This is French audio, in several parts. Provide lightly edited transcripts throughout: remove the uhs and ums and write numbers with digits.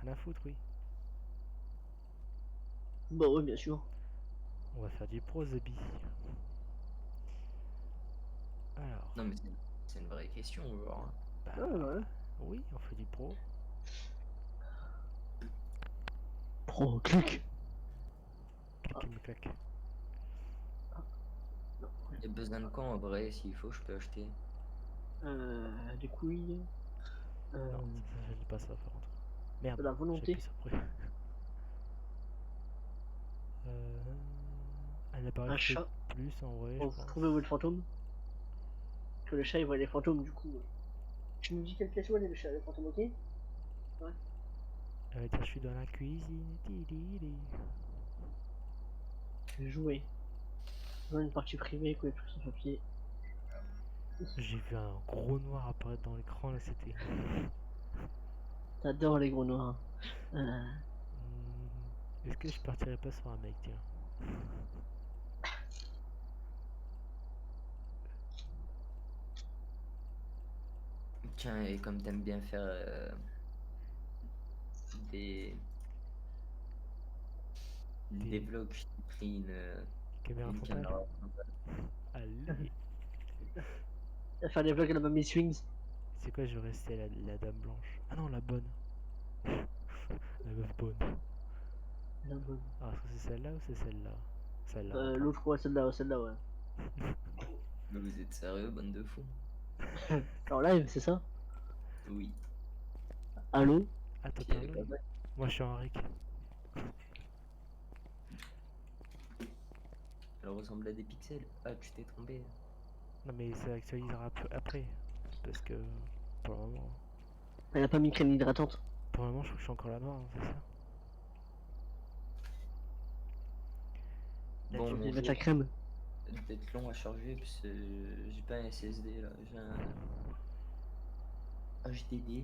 rien à foutre, oui. Bah oui, bien sûr. On va faire du pro, The Bee. Alors, Non, mais c'est une vraie question, genre. bah, Ouais. oui, on fait du pro. Pro, clic. Clic et me claque. Non. Il y a besoin de quoi en vrai? S'il faut, je peux acheter. Des couilles. Non, ça, je dis pas ça par contre. Merde, De la j'ai volonté. appuyé sur prêt. Un appareil Un photo chat. de plus en vrai, Pour je pense. trouver où est le fantôme. Que le chat il voit les fantômes du coup. Tu me dis quelle pièce où elle est le chat, les fantômes, ok? Ouais. Elle va dire je suis dans la cuisine. Jouer. Dans une partie privée, quoi, tout sur papier. J'ai vu un gros noir apparaître dans l'écran là, c'était. T'adores les gros noirs. Est-ce que je partirais pas sur un mec, tiens? Tiens, et comme t'aimes bien faire des... des vlogs, je t'ai pris Caméra une frontale. caméra frontale. Allez. À faire des vlogs à la Mamie Swings. C'est quoi, je vais rester la dame blanche? Ah non, la bonne. La meuf bonne. La bonne. Alors, est-ce que c'est celle-là ou c'est celle-là? Celle-là. Encore. L'autre, ouais, celle-là, ouais. Mais vous êtes sérieux, bande de fous? En live, c'est ça? Oui. Allô? Attends, Puis elle est pas attends. belle. Moi, je suis en Rick. Elle ressemble à des pixels. Ah, tu t'es trompé. Non, mais ça actualisera après. Parce que pour le moment. Elle a pas mis crème hydratante. Pour le moment, je crois que je suis encore la noire, c'est ça? Là, Bon, tu mon peux jeu mettre la crème. d'être long à charger parce que j'ai pas un SSD là, j'ai un HDD.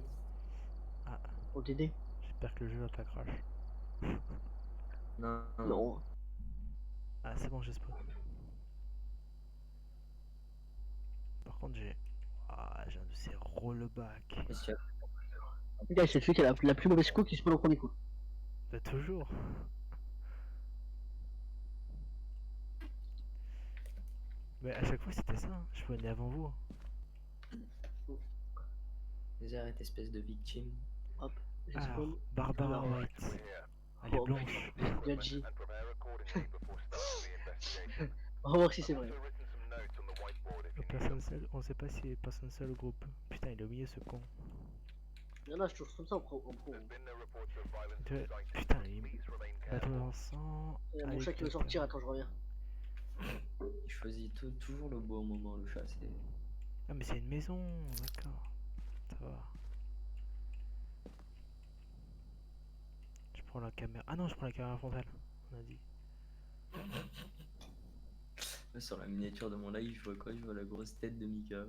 Ah, ODD. j'espère que le jeu va pas crash. Non, non. Non. Ah, c'est bon, j'ai spawn. Par contre, j'ai. Ah, j'ai un de ces rollbacks. Qu'est-ce qu'il y a? Gars, c'est celui qui a la plus mauvaise coup qui se prend au premier coup. Bah, toujours. Mais à chaque fois, c'était ça. Hein. Je venais avant vous. Vas-y, arrête, espèce de victime. Hop, j'ai Alors, spawn. Barbara Alors. White. Elle est Oh, blanche. Gadji. On va voir si c'est vrai. Personne seule. On sait pas si c'est personne seule au groupe. Putain, il a oublié ce con. Il y en a, je trouve comme ça en pro. Putain, il. Bateau d'encens. Il y a mon chat qui veut sortir, attends, je reviens. Il choisit toujours le bon moment, le chat, c'est... Ah, mais c'est une maison, d'accord. Ça va. Je prends la caméra. Ah non, je prends la caméra frontale. On a dit. Sur la miniature de mon live, je vois quoi? Je vois la grosse tête de Mika.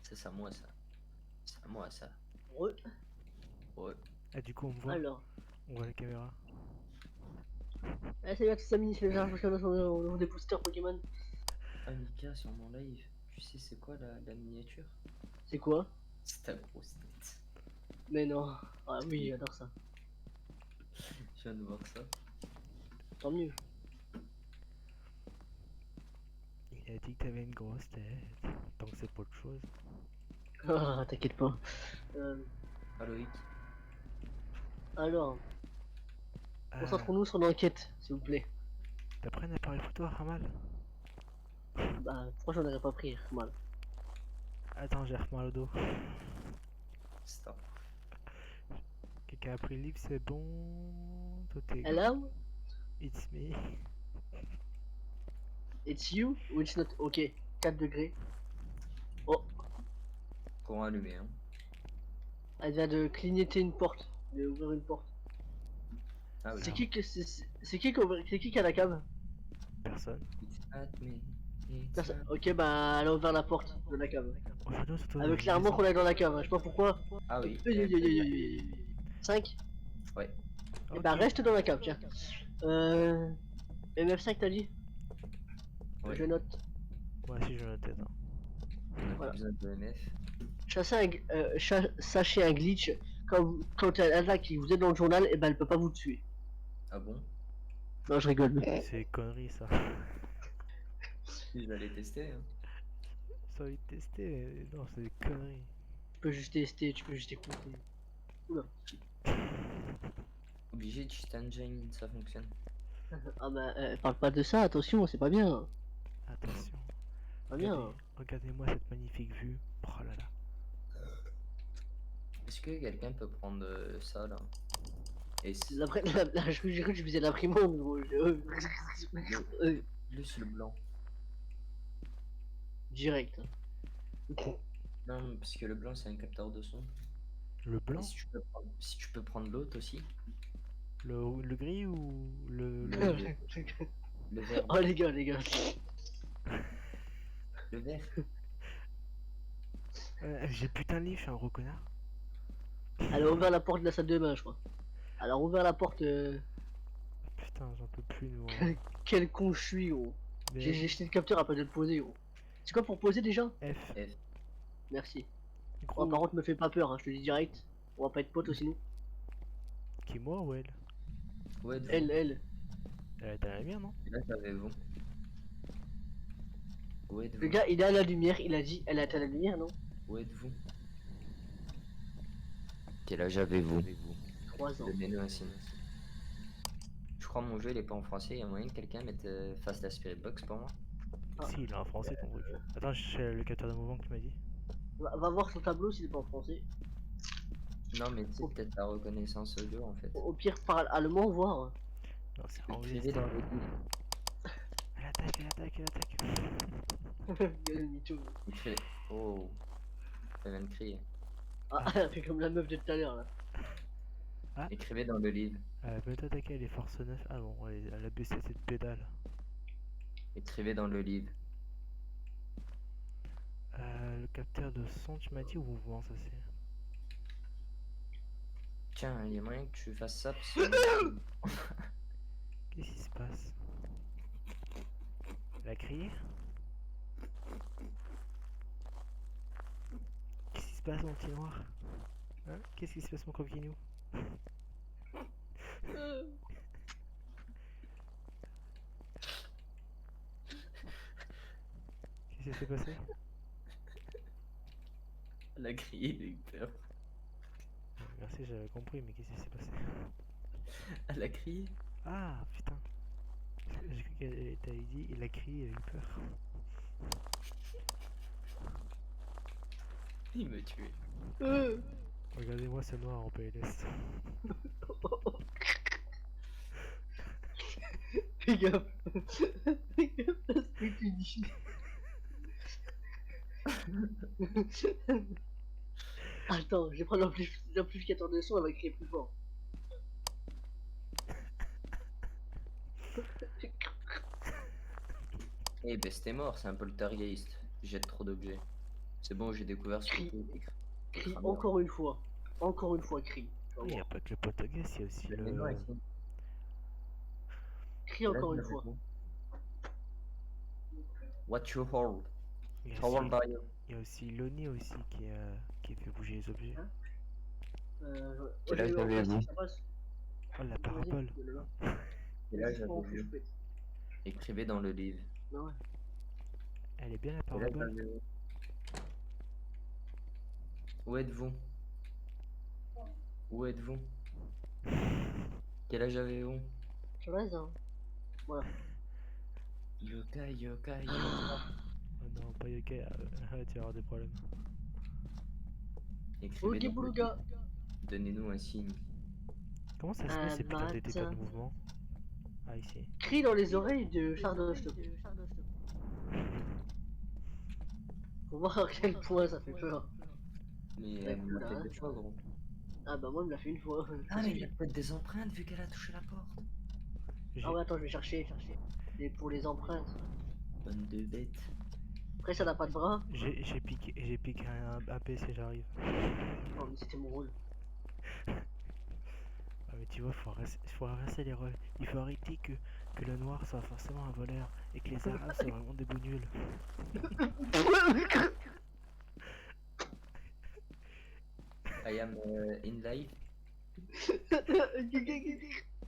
Ça, c'est à moi, ça. C'est à moi, ça. Ouais. Ouais. Ah, du coup, on me voit. Alors. On voit la caméra. Ah, salut à tous les amis, c'est le genre on des boosters Pokémon. Ah, Mika, sur mon live, tu sais c'est quoi la miniature? C'est quoi? C'est ta grosse tête. Mais non. Ah oui, j'adore ça. Je viens de voir ça. Tant mieux. Il a dit que t'avais une grosse tête. Tant que c'est pas autre chose. Ah, t'inquiète pas. Ah, Loïc. Alors, concentrons-nous sur l'enquête, s'il vous plaît. T'as pris un appareil photo, Ramal? Bah, pourquoi j'en aurais pas pris, mal. Attends, j'ai mal au dos. Stop. Quelqu'un a pris le livre, c'est bon. Tout est. Hello? It's me. It's you? Ou it's not? Ok, 4 degrés. Oh, Courant allumé, hein. elle vient de clignoter une porte, de ouvrir une porte. Ah oui. C'est qui qui a la cave? Personne. It's at me. It's Personne. at- Ok, bah elle a ouvert la porte de la cave. Aujourd'hui, surtout. Elle veut clairement qu'on aille dans la cave, hein, je sais pas pourquoi. Ah oui. 5. Ouais. Et bah reste dans la cave, tiens. MF5 t'as dit? Ouais. Je note. Moi aussi, je note. Attends. a Voilà. pas besoin de MF. Sachez un glitch, quand elle attaque et que vous êtes dans le journal, et ben elle peut pas vous tuer. Ah bon? Non, je rigole. C'est des conneries ça. Je vais aller tester. Hein. Ça envie de tester, mais non, c'est des conneries. Tu peux juste tester, tu peux juste écouter. Oula. Obligé de cheat engine, ça fonctionne. Ah bah, parle pas de ça, attention, c'est pas bien. Attention. Pas bien. Regardez-moi cette magnifique vue. Oh là là. Est-ce que quelqu'un peut prendre ça là? Et Je dirais que je faisais l'imprimante, gros. plus le blanc. Direct. Non, parce que le blanc c'est un capteur de son. Le Et blanc, si tu peux prendre l'autre aussi. le gris ou le... Le vert. Oh les gars. Le vert. J'ai putain de livre, je suis un gros connard. Elle a ouvert la porte de la salle de bain, je crois. Elle a ouvert la porte. Putain, j'en peux plus de moi. Quel con je suis, gros. Mais J'ai jeté le capteur après de le poser, gros. C'est quoi pour poser déjà? F. F. Merci. Gros, Oh, par contre, me fais pas peur, hein, je te dis direct. On va pas être potes aussi, nous. qui moi ou elle? Ouais, de vous. Elle. Elle était à la mienne, non? Et là j'avais vous. Ouais, de Le vous. gars, il est à la lumière, il a dit, elle est à la lumière, non? Ouais, de vous. Quel âge avez-vous? 3 ans. Donnez-nous un signe. Je crois mon jeu il est pas en français, il y a moyen que quelqu'un mette face la Spirit Box pour moi. Ah. Si, il est en français ton truc. Attends, je cherche le capteur de mouvement que tu m'as dit. Va voir son tableau s'il est pas en français. Non mais tu sais peut-être la reconnaissance audio en fait. Au pire, parle allemand, voir. Non, c'est anglais. Écrivez dans le livre. Elle attaque, elle attaque, elle attaque. Il y a le mytho. Écrivez. Oh. Elle vient de crier. Ah, elle fait comme la meuf de tout à l'heure, là. Écrivez dans le livre. Elle peut attaquer les forces 9. Ah bon, elle a baissé cette pédale. Écrivez dans le livre. Le capteur de son, tu m'as dit, ou mouvement, ça c'est. Tiens, il y a moyen que tu fasses ça parce que... Qu'est-ce qui se passe? Elle a crié? Qu'est-ce qui se passe, mon petit noir? Hein? Qu'est-ce qui se passe, mon coquinou? Qu'est-ce qui s'est passé? Elle a crié, j'ai eu peur. Merci, j'avais compris, mais qu'est-ce qui s'est passé? Elle a crié. Ah, putain. J'ai cru qu'elle t'avait dit, il a crié, il a eu peur. Il me tuait. Regardez-moi ce noir en PLS. Fais gaffe. Fais gaffe à ce que tu dis. Attends, je vais prendre l'amplificateur de son, elle va crier plus fort. Eh ben c'était mort, c'est un poltergeist. Jette trop d'objets. C'est bon, j'ai découvert ce Crie. que Crie encore une fois. Encore une fois, crie. Il n'y a pas que le poltergeist, il y a aussi le. Crie encore une fois. What you hold? Il y a How aussi, old are you? il y a aussi Lonnie aussi qui fait bouger les objets. Hein? Quel âge avez-vous? Oh la parabole. Et là j'avais écrivez dans le livre. Ouais. Elle est bien la Quel âge parabole. avez-vous? Où êtes-vous? Où êtes-vous? Quel âge avez-vous? 13 ans. Voilà. Yoka, yoka, yoka. Oh non, pas yokai, tu vas avoir des problèmes. Écrivez Ok, dans le Bouluga. livre. Donnez-nous un signe. Comment ça se Un fait ces putains de détecteurs de matin. mouvement? Ah, ici. Crie dans les oreilles de Chardoche. Faut voir à quel point ça fait peur. Mais Ouais, elle me l'a oula. fait deux fois, gros. Ah bah moi il me l'a fait une fois. Ah, mais il y a peut-être des empreintes vu qu'elle a touché la porte. J'ai- Ah ouais, attends, je vais chercher. Et pour les empreintes. Bonne de bête. Après ça n'a pas de bras. J'ai piqué un PC, j'arrive. Non mais c'était mon rôle. Ah mais tu vois, faut inverser les rôles. Il faut arrêter que le noir soit forcément un voleur et que les arabes soient vraiment des bougnoules. webcam in live.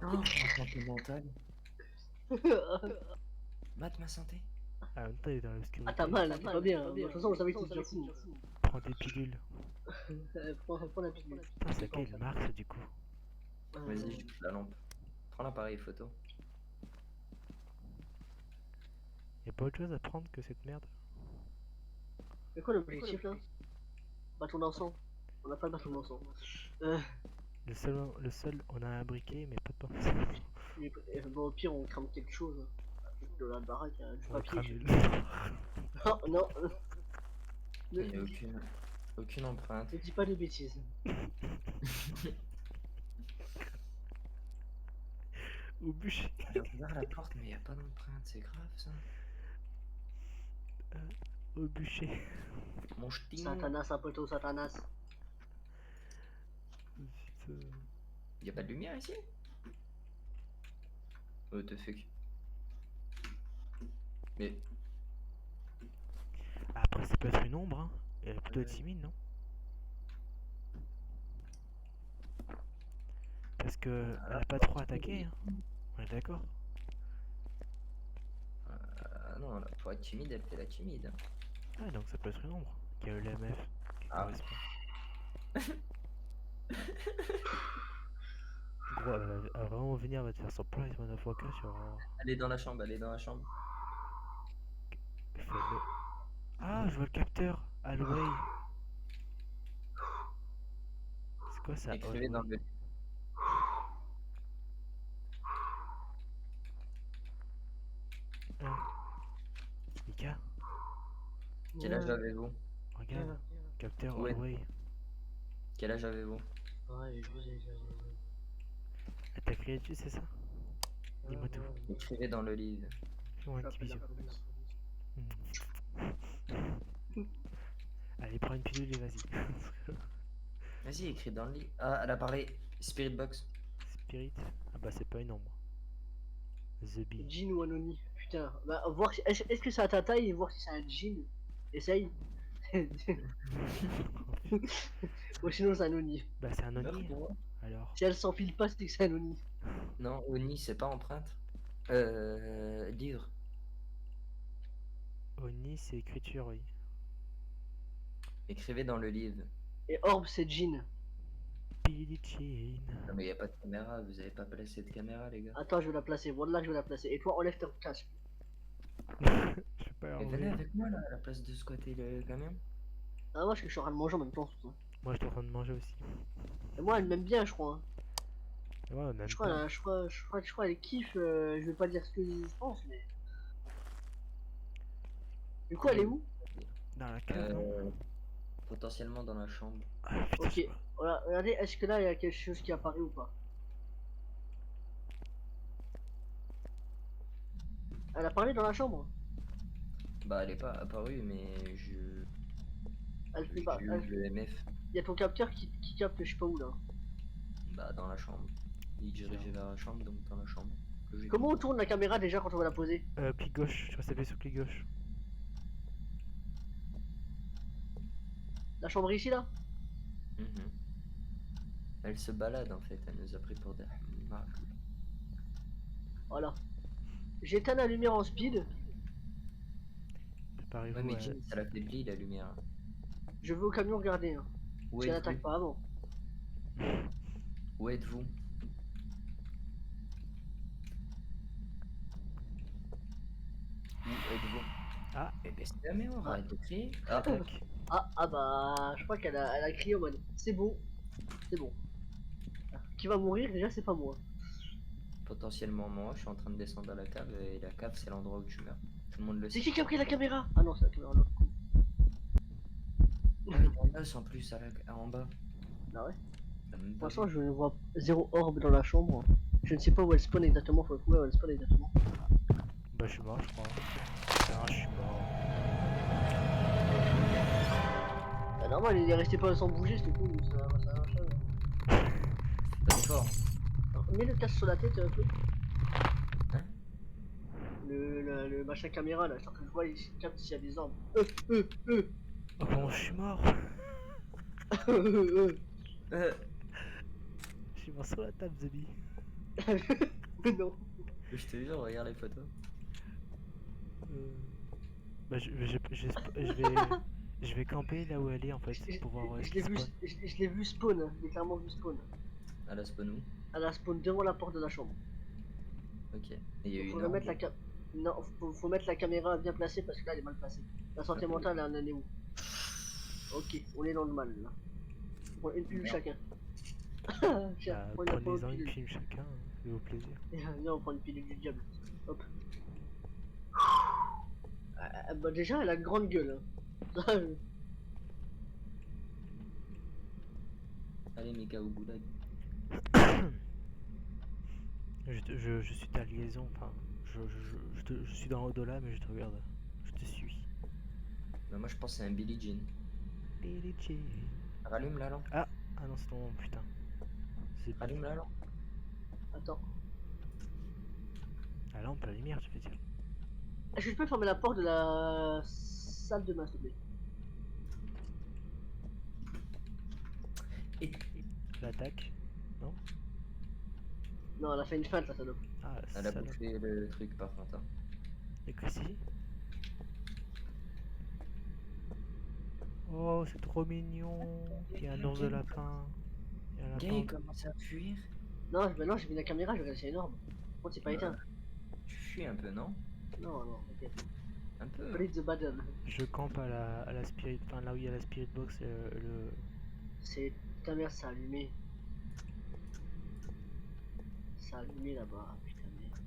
Oh, santé mentale. Mate ma santé. Ah, en même temps, il est dans l'obscurité. Ah t'as mal, t'es pas bien. De toute façon, on savait que t'étais déjà fou. Prends des pilules. Prends la pilule. Putain, c'est quelle marque du coup? Vas-y, je touche la lampe. Prends l'appareil photo. Y'a pas autre chose à prendre que cette merde? C'est quoi l'objectif là? Bâton d'encens. On a pas de bâton d'encens. Le seul, on a un briquet, mais pas de pain. Bon, au pire, on crame quelque chose. De la baraque, du On va papier. cramer le... Oh non, Il n'y a aucune empreinte. ne dis pas de bêtises. Au bûcher. J'ai ouvert la porte, mais il n'y a pas d'empreinte. C'est grave ça. Au bûcher. Mon ch'ti. Satanas, un poteau, Satanas. Putain. Y a pas de lumière ici? Oh, the fuck. Mais. Après, ça peut être une ombre, hein. Elle est plutôt Ouais. timide, non? Parce que elle a pas trop attaqué, hein. On est d'accord? Ah non, là, pour être timide, elle fait la timide. Ah, donc ça peut être une ombre. Qui a eu l'MF. Qui Ah. correspond. Gros, elle va vraiment venir, elle va te faire son plan, il se foca sur. Elle est dans la chambre, elle est dans la chambre. Fais-le. Ah, je vois le capteur. Alway. C'est quoi ça? Écrivez dans le. Mika, Quel âge avez-vous? regarde. Capteur Ouais. Alway. Quel âge avez-vous? Ouais, Elle t'a crié dessus, c'est ça? Dis-moi tout. Écrivez dans le livre. Fais-moi un petit bisou. Allez, prends une pilule et vas-y. Vas-y, écris dans le livre. Ah, elle a parlé. Spirit Box. Spirit. Ah bah c'est pas une ombre. The Bee. Jean ou Anony. Putain, bah, voir si... est-ce que c'est à ta taille et voir si c'est un jean. Essaye. Ou sinon c'est un Oni. Bah c'est un Meurt Oni. pour moi. Alors. Si elle s'enfile pas, c'est que c'est un Oni. Non, Oni, c'est pas empreinte. Livre. Oni c'est écriture, oui. Écrivez dans le livre. Et Orb, c'est Jean. Billie Jean. Non, mais y a pas de caméra, vous avez pas placé de caméra, les gars. Attends, je vais la placer. Voilà, je vais la placer. Et toi, enlève ton casque. Je sais pas. Mais venez avec moi là, à la place de squatter le camion. Ah, moi, parce que je suis en train de manger en même temps. Surtout. Moi je suis en train de manger aussi. Et moi, elle m'aime bien, je crois. Hein. Ouais, même Je pas. crois, elle kiffe. Je vais pas dire ce que je pense, mais. Du coup, elle est où? Dans la cave, non? Potentiellement dans la chambre. Ah, putain, Ok, je sais pas. voilà, regardez, est-ce que là, il y a quelque chose qui apparaît ou pas? Elle apparaît dans la chambre? Bah, elle est pas apparue, mais Elle fait pas. j'ai eu le MF. Il y a ton capteur qui capte, je sais pas où là. Bah, dans la chambre. Il est dirigé vers la chambre, donc dans la chambre. Logiquement. Comment on tourne la caméra déjà quand on va la poser? Clic gauche, je reste appuyé sur clic gauche. La chambre est ici là? Mhm. Elle se balade en fait, elle nous a pris pour des marques. Voilà. J'éteins la lumière en speed. Préparez-vous Ouais, mais à... Jim, ça l'affaiblit la lumière. Je vais au camion regarder. Hein. Où Si elle êtes-vous? n'attaque pas avant. Où êtes-vous? Où êtes-vous? Ah. Eh ben c'est la mémoire, Ah. arrête de crier. Ah. Attaque. Ah bah, je crois qu'elle a crié en mode c'est bon. C'est bon. Qui va mourir déjà, c'est pas moi. Potentiellement moi, je suis en train de descendre à la cave et la cave c'est l'endroit où tu meurs. Tout le monde le C'est sait. qui a pris la caméra? Ah non, c'est la caméra là. Ah, il y a un os en plus en bas. Ah ouais. T'as même Pour pas l'instant, vu. je vois zéro orbe dans la chambre. Je ne sais pas où elle spawn exactement, faut trouver où elle spawn exactement. Bah je suis mort, je crois. Ah, je suis mort. Bah, normal, il est resté pas sans bouger, c'est cool. Ça marche. Pas fort. Alors, mets le casque sur la tête un peu. Hein? Le machin caméra là, genre que je vois, il capte s'il y a des orbes. Oh, comment je suis mort? Je suis mort sur la table, Zeby. Mais non. Je te jure, regarde les photos. Bah, je vais camper là où elle est en fait Je pour voir je ce l'ai qui vu, spawn. je l'ai vu spawn, hein. Je l'ai clairement vu spawn. À la spawn où? Elle a spawn devant la porte de la chambre. Ok. Et il y a Donc eu une faudrait mettre orbe. Non, faut mettre la caméra bien placée parce que là elle est mal placée. La santé mentale, elle en est où? Ok, on est dans le mal là. On prend une pilule Merde. chacun. Tiens, Bah, prends une prenez-en une pilule. film chacun, hein, c'est au plaisir. Viens, on prend une pilule du diable. Hop. Bah déjà, elle a une grande gueule. Hein. Ça, Allez, méga au goulag. Je suis ta liaison, enfin, je suis dans l'au-delà, mais je te regarde. Je te suis. Bah, moi, je pense que c'est un Billie Jean. Billie Jean. Rallume la lampe. Ah, ah non, c'est ton nom, putain. C'est Rallume la lampe. Attends. la lampe, la lumière, tu veux dire. Est-ce que je peux fermer la porte de la salle de bain, s'il te plaît? Et L'attaque. Non. Non, elle a fait une feinte, la salope. Ah, elle a salope. bouffé le truc par contre. Hein. Et que si. Oh, c'est trop mignon. Il y a un ours de lapin. Il y a un Gars, lapin. il commence à fuir. Non, bah non, j'ai mis la caméra, je regarde, c'est énorme. Par contre, c'est pas éteint. Tu fuis un peu, non? Non, non, ok. Un peu. Blitz the battle. Je campe à la spirit, enfin là où il y a la spirit box, le. C'est ta mère, ça a allumé. Ça a allumé là-bas, putain de merde.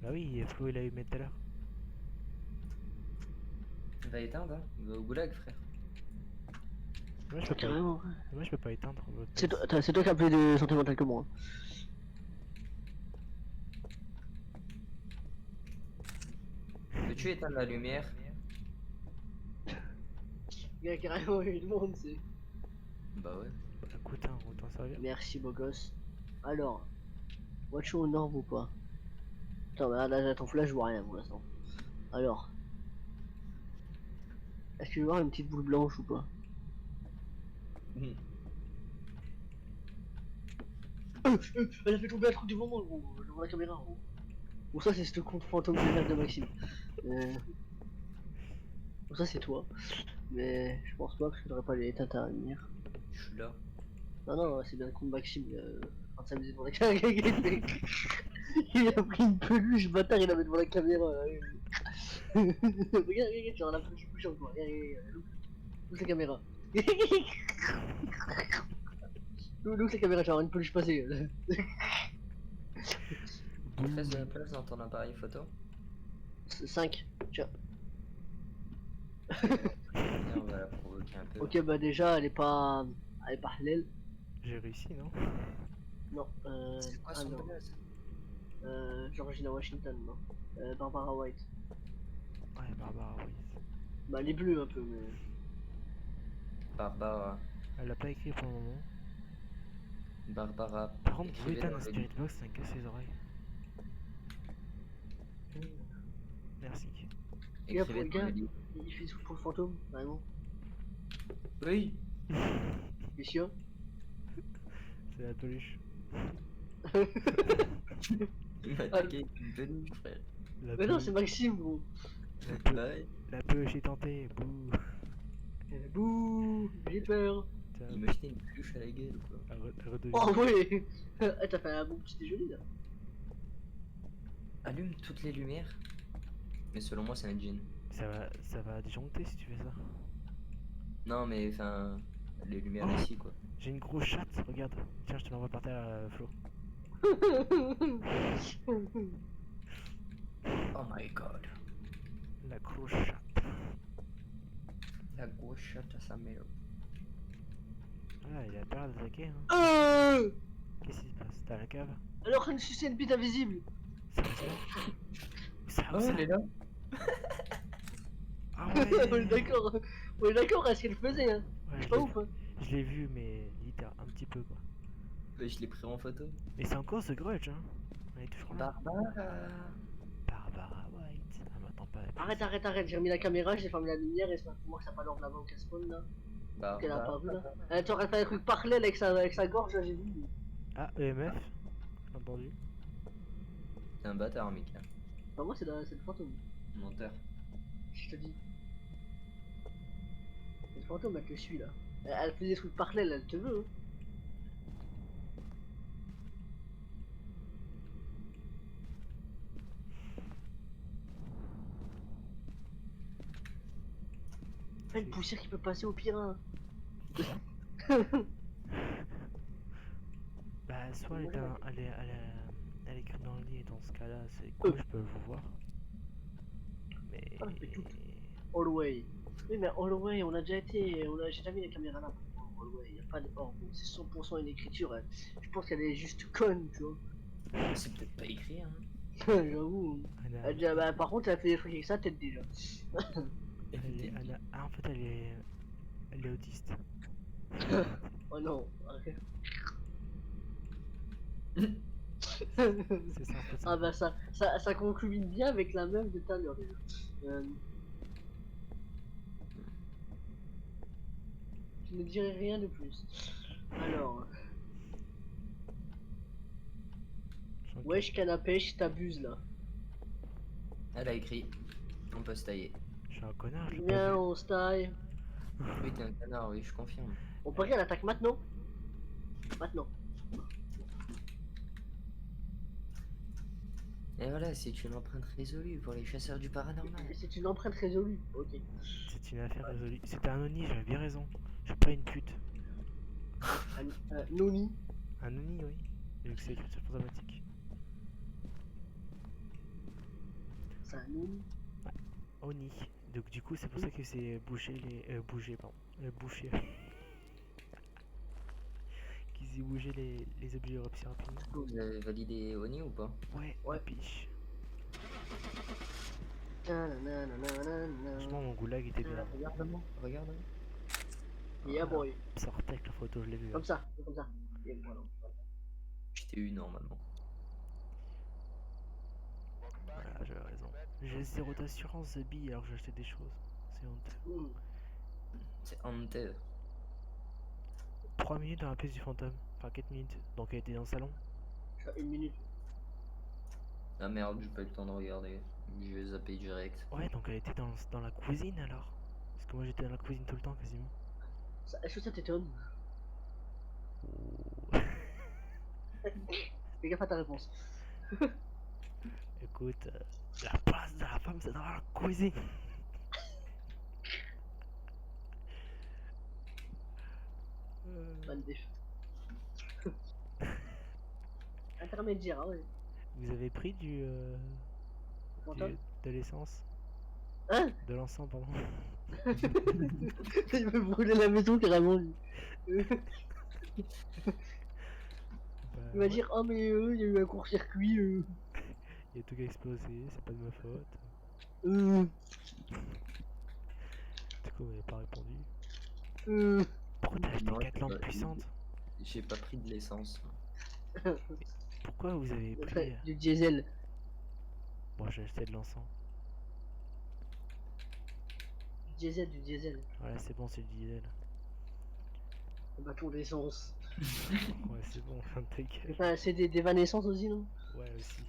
Bah oui, Flo il a eu tout à l'heure. Va éteindre, hein. Va au goulag, frère. Moi je peux pas, Carrément. moi, je peux pas éteindre. C'est toi qui as plus de santé mentale que moi. Peux-tu éteindre la lumière? Il y a carrément eu le monde, c'est. Bah ouais. Bah, écoute, hein, autant servir. Merci, beau gosse. Alors, watch au nord ou pas? Attends, bah là, ton flash, je vois rien pour l'instant. Alors, est-ce que tu veux voir une petite boule blanche ou pas? Elle a fait tomber un truc devant moi, gros, devant la caméra, gros. Bon, ça, c'est ce compte fantôme de merde de Maxime. Bon, ça, c'est toi. Mais je pense pas, parce que j'aurais pas les éteintes à lumière. Je suis là. Non, non, c'est bien le compte Maxime. En train de s'amuser devant la caméra. Il a pris une peluche, bâtard, il la met devant la caméra. Regarde, regarde, tu as la peluche bouchante, quoi. Regarde, ouvre la caméra. Ouvre la caméra, tu vas avoir une peluche passée. Fais de la place dans ton appareil photo. 5, tiens. Viens, on va la provoquer un peu. Ok, bah déjà, elle est pas halal. J'ai réussi, non? Non, C'est quoi son non. blaze? Georgina Washington, non. Barbara White. Ouais, Barbara, oui. Bah, elle est bleue un peu, mais. Barbara. Elle l'a pas écrit pour le moment. Barbara. Par contre, Écrivez putain, dans un le- spirit box, ça me casse les oreilles. Merci. Écrivez dans le Regarde. livre. Il fait tout pour le fantôme, vraiment. Oui. T'es sûr? C'est la peluche. Il m'a attaqué avec une peluche, frère. La Mais non, peluche. c'est Maxime, gros. Bah ouais. La peluche est tentée. Bouh. Bouh, j'ai peur. Tiens, Il m'a jeté une peluche à la gueule ou quoi? elle redevient. Oh, ouais. T'as fait un bon petit déjeuner, là. Allume toutes les lumières. Mais selon moi, c'est un djinn. Ça va disjoncter si tu fais ça. Non, mais enfin. Les lumières Oh. ici, quoi. J'ai une grosse chatte, regarde. Tiens, je te l'envoie par terre, Flo. Oh my god. La grosse chatte. La grosse chatte à sa mère. Ah, il a peur d'attaquer, hein. Qu'est-ce qui se passe? T'as la cave? Elle est en train de sucer une bite invisible. Ça va, ça? Oh, elle est là. Ah On est ouais. d'accord. On est d'accord à ce qu'elle faisait, hein. Ouais, C'est je pas l'ai- ouf, hein. Je l'ai vu, mais littéralement un petit peu quoi. Bah, je l'ai pris en photo. Mais c'est encore ce grudge, hein. On est toujours là. Barbara. Barbara White. Ah, m'attends pas. Arrête, arrête, arrête. J'ai remis la caméra, j'ai fermé la lumière et c'est pas pour moi que ça pas l'ordre là-bas au casse-pawn, là. Bah, qu'elle a apparu là. Elle t'aurait fait un truc parallèle avec sa gorge, là, j'ai vu. Ah, EMF, j'ai entendu. c'est un bâtard, Mika. Enfin, moi, c'est le fantôme. Menteur. Je te dis. C'est le fantôme, elle te suit là. Elle fait des trucs parallèles, elle te veut. Hein. Pas une poussière qui peut passer au pire. Hein. Bah, soit elle est, elle est écrite dans le lit, et dans ce cas-là, c'est cool, je peux vous voir. Mais. Ah, mais tout. Hallway. Oui, mais Hallway, on a déjà été. J'ai déjà mis la caméra là. Hallway, y a pas de. Oh, bon, c'est 100% une écriture. Je pense qu'elle est juste conne, tu vois. C'est peut-être pas écrit, hein. J'avoue. Elle dit, ah, bah, par contre, elle a fait des trucs avec sa tête déjà. Ah, en fait, elle est autiste. Oh non. C'est ça, en fait. Ah bah ça concubine bien avec la meuf de tout à l'heure déjà. Je ne dirai rien de plus. Alors, wesh canapé, je t'abuse là. Elle a écrit. On peut se tailler. Je suis un connard, je l'ai Viens, pas vu. on se taille. Oui, t'es un connard, oui, je confirme. On peut rien, elle attaque maintenant. Maintenant. Et voilà, c'est une empreinte résolue pour les chasseurs du paranormal. C'est une empreinte résolue. Ok. C'est une affaire résolue. C'était un Oni, j'avais bien raison. Je suis pas une pute. Noni. Un Oni, oui. Vu que c'est écriture fantomatique. C'est un Noni. Oni. Donc du coup, c'est pour ça que c'est boucher les... bouger, pardon. Boucher. Qu'ils aient bougé les objets aussi rapidement. Vous avez validé Oni ou pas? Ouais, Ouais. piche. Nananana. Franchement, mon goulag était bien. Regarde-moi, regarde-moi. Yeah boy. Sortez avec la photo, je l'ai vu. Comme ça, comme ça. Et voilà. J'étais eu normalement. Voilà, j'avais raison. J'ai 0 d'assurance de billes alors que j'ai acheté des choses. C'est honteux. C'est honteux. 3 minutes dans la pièce du fantôme. Enfin 4 minutes. Donc elle était dans le salon. Je suis à 1 minute. Ah merde, j'ai pas eu le temps de regarder. Je vais zapper direct. Ouais, donc elle était dans la cuisine alors. Parce que moi j'étais dans la cuisine tout le temps quasiment. Est-ce que ça t'étonne? Oh. Fais gaffe à ta réponse. Écoute, la place de la femme c'est dans la cuisine. Van Def. Intermédiaire, hein, ouais. Vous avez pris Fantôme. de l'essence? Hein? De l'encens, pardon. Il veut brûler la maison carrément lui. Bah, Il va ouais. dire oh mais il y a eu un court-circuit. Il y a tout qui a explosé, c'est pas de ma faute. Du coup, vous m'avez pas répondu. Pourquoi t'as acheté Non, 4 j'ai lampes pas- puissantes? J'ai pas pris de l'essence. Pourquoi vous avez pris... Du diesel. Bon, j'ai acheté de l'encens. Du diesel, du diesel. Voilà, c'est bon, c'est le diesel. Un bâton d'essence. Ouais, c'est bon, fin de ta gueule. Enfin, c'est des vannes essence aussi, non? Ouais, aussi.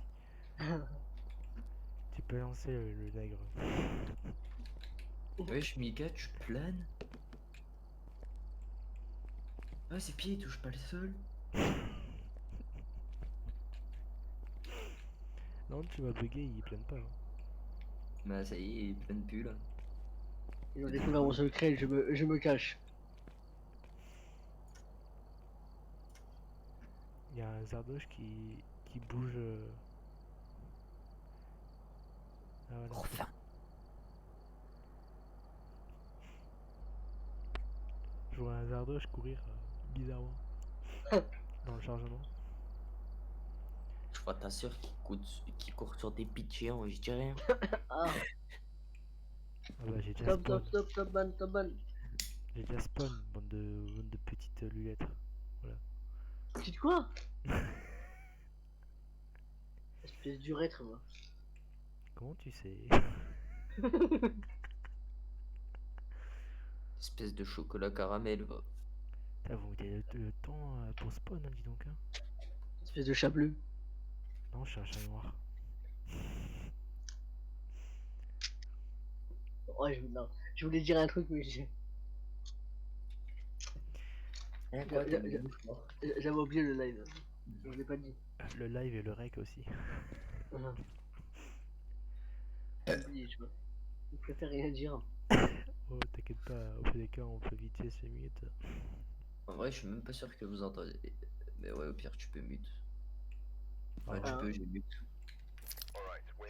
Tu peux lancer le nègre. Wesh, Mika, tu planes? Ah, ses pieds, ils touchent pas le sol. Non, tu m'as bugué, il plane pas. Hein. Bah, ça y est, il plane plus là. Ils ont découvert mon secret, je me cache. Il y a un Zardoche qui bouge. Ah voilà. Enfin. Je vois un Zardoche courir bizarrement. Dans le chargement. Je vois ta soeur qui court sur des pieds géants, je dis rien. Ah, Ah bah j'ai déjà top, spawn. top ban, top ban. J'ai déjà spawn, bande de petites lulettes. Petite quoi? Espèce d'urètre, moi. Comment tu sais? Espèce de chocolat caramel, va. Putain, vous mettez le temps pour spawn, hein, dis donc. Hein. Espèce de chat bleu. Non, je suis un chat noir. Ouais, non. Je voulais dire un truc, mais Hein, J'a- quoi, t'as j'a- mis j'a- une mouchoir? j'avais oublié le live. Je l'ai pas dit. Le live et le rec aussi. J'ai oublié, tu vois. Je préfère rien dire. Oh, t'inquiète pas, au pire des cas, on peut vite fait se mute. En vrai, je suis même pas sûr que vous entendez. Mais ouais, au pire, tu peux mute. Ouais, Ah tu ouais. peux, j'ai mute.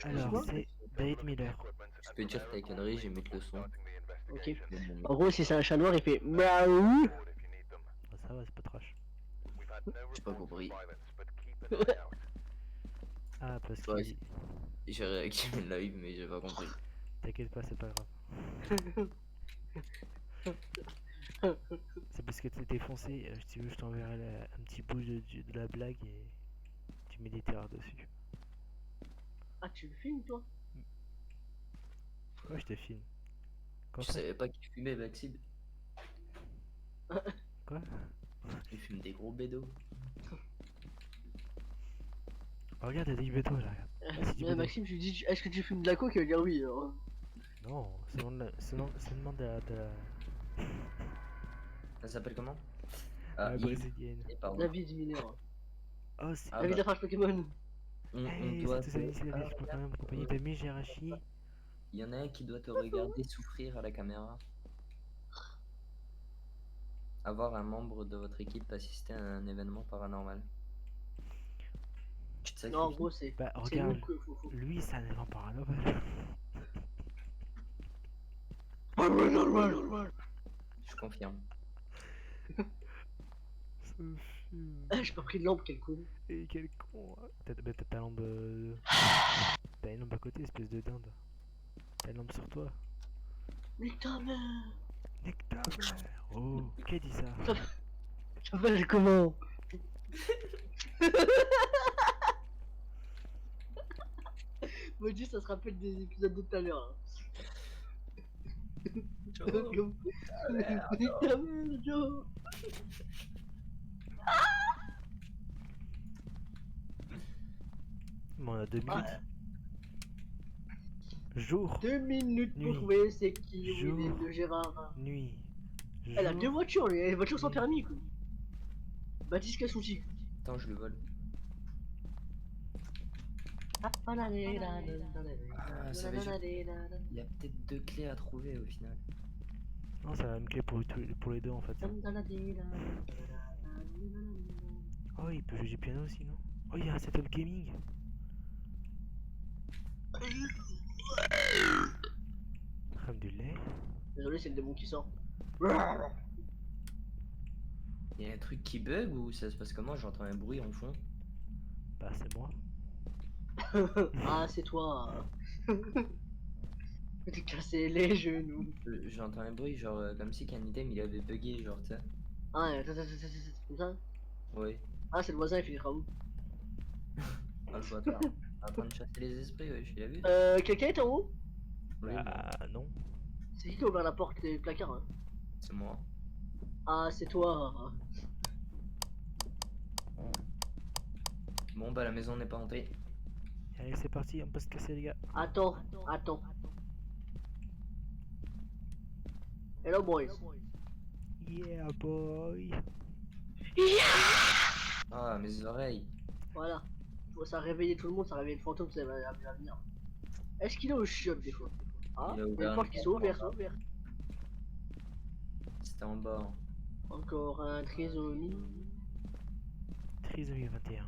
Alors, quoi c'est David Miller. Je peux dire ta connerie, j'ai mute le son. Ok. Mais bon, En gros, si c'est un chat noir, il fait miaou. Ah, ça va, c'est pas trash. j'ai pas compris. Ah, parce que. Ouais, j'ai réactivé le live, mais j'ai pas compris. T'inquiète pas, c'est pas grave. C'est parce que t'es défoncé. Si tu veux, je t'enverrai un petit bout de la blague et tu mets des terreurs dessus. Ah, tu le filmes, toi? Ouais, je te filme. Quand Je ça savais pas qu'il fumait, Maxime. Quoi Il fume des gros bédos. Oh, regarde, il y a des bétos là, regarde. Ah, si tu veux Maxime, tu lui dis, est-ce que tu fumes de la coke? Il va dire oui. Alors. Non, c'est le nom de la Ça s'appelle comment? la Yves. brésilienne. Pardon. David mineur. Oh, c'est. Ah David bah, la page Pokémon. on Hey, doit c'est tous amis, te- c'est la Ah, vie, quand même, compagnie de Mijirachi. il y en a un qui doit te regarder souffrir à la caméra. Avoir un membre de votre équipe assister à un événement paranormal. Tu te Non, en sacrifies? gros, c'est Bah, c'est nous regarde, que faut. lui, c'est un événement paranormal. Je confirme. Ah, j'ai pas pris de lampe, quel con. Et quel con. Hein. T'as ta lampe. T'as une lampe à côté, espèce de dinde. T'as une lampe sur toi. Nique ta mère. Nique ta mère. Oh, qui a dit ça? Ça s'appelle comment? Maudit, ça se rappelle des épisodes de tout à l'heure. Hein. Comme- Nique ta mère, Joe. Bon, on a 2 minutes. Ah, Jour, 2 minutes pour Nuit. trouver c'est qui Jour. Will de Gérard. nuit. Elle a Jour, 2 voitures, lui. Les voitures sans permis, quoi. Baptiste Cassouti. Attends, je le vole. Ah, ça va, Il y a peut-être 2 clés à trouver au final. Non, c'est la même clé pour les deux en fait. Oh, il peut jouer du piano aussi, non? Oh, il y a un setup gaming. Alhamdoulilah. Désolé, c'est le démon qui sort. Il y a un truc qui bug ou ça se passe comment? J'entends un bruit en fond. Bah, c'est moi. Ah, c'est toi. T'es cassé les genoux. J'entends un bruit genre comme si qu'un item il avait bugué genre tu sais. Ah, comme ça. Ouais. Ah, c'est le voisin, il fait des travaux. Ah le bâtard. En train de chasser les esprits, ouais, tu l'as vu? Quelqu'un est en haut? Oui, Bah, non. C'est qui a ouvert la porte des placards? Hein? c'est moi. Ah, c'est toi. Bon bah la maison n'est pas hantée. Allez, c'est parti, on peut se casser, les gars. Attends. Hello, boys. Yeah, boy. Ah mes oreilles. Voilà. Tu vois, ça a réveillé tout le monde, ça a réveillé le fantôme, ça va venir. Est-ce qu'il est au shop des fois? Ah, Il a il y a ouvert une porte qui s'est ouverte. C'était en bas. Hein. Encore un trisomie. Trisomie 21.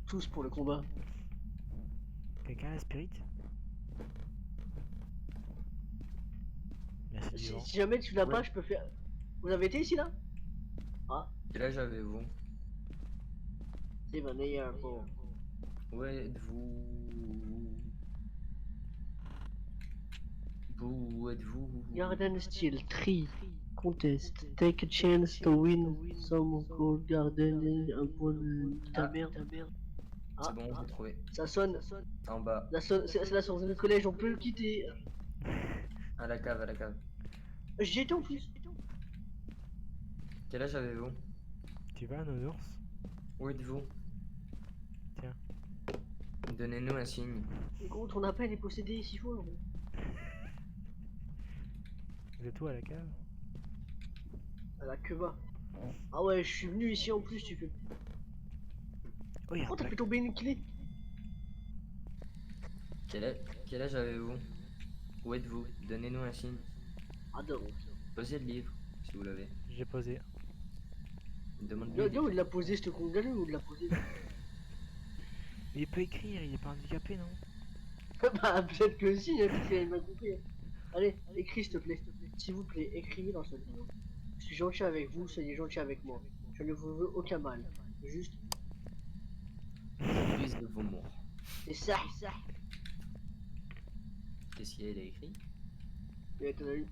Tous pour le combat. Quelqu'un a la spirit? Merci du vent. Si jamais tu l'as Ouais. pas, je peux faire. Vous avez été ici là? Ah, Quel âge avez-vous? c'est bon, d'ailleurs, bon. Où êtes-vous? Où êtes-vous? Garden Steel, Tree, Contest, Take a chance to win some cold garden, un point de ta merde. C'est bon, j'ai trouvé. Ça sonne, En bas. c'est la sortie de notre collège, on peut le quitter. À la cave, à la cave. J'y étais en plus. Quel âge avez-vous? Tu vas, nounours? Où êtes-vous? Tiens. Donnez-nous un signe. Et gros, ton appel est possédé 6 fois. Gros. Vous êtes où à la cave? À la queue bas. Ah ouais, je suis venu ici en plus, tu peux. Oh, y'a un Pourquoi t'as plaque. fait tomber une clé? Quel âge avez-vous? Où êtes-vous? Donnez-nous un signe. Ah non. Posez le livre, si vous l'avez. J'ai posé. Demande-lui. Là où il l'a posé, ce con galeux, où il l'a posé? Mais il peut écrire, il est pas handicapé, non? Bah, peut-être que si, hein, peut-être qu'il m'a compris. Allez, écris s'il te plaît. S'il vous plaît, écrivez dans ce livre. Je suis gentil avec vous, soyez gentil avec moi. Je ne vous veux aucun mal. Juste, Plus de vos mots. c'est ça. Qu'est-ce qu'il a écrit? Et t'en as eu.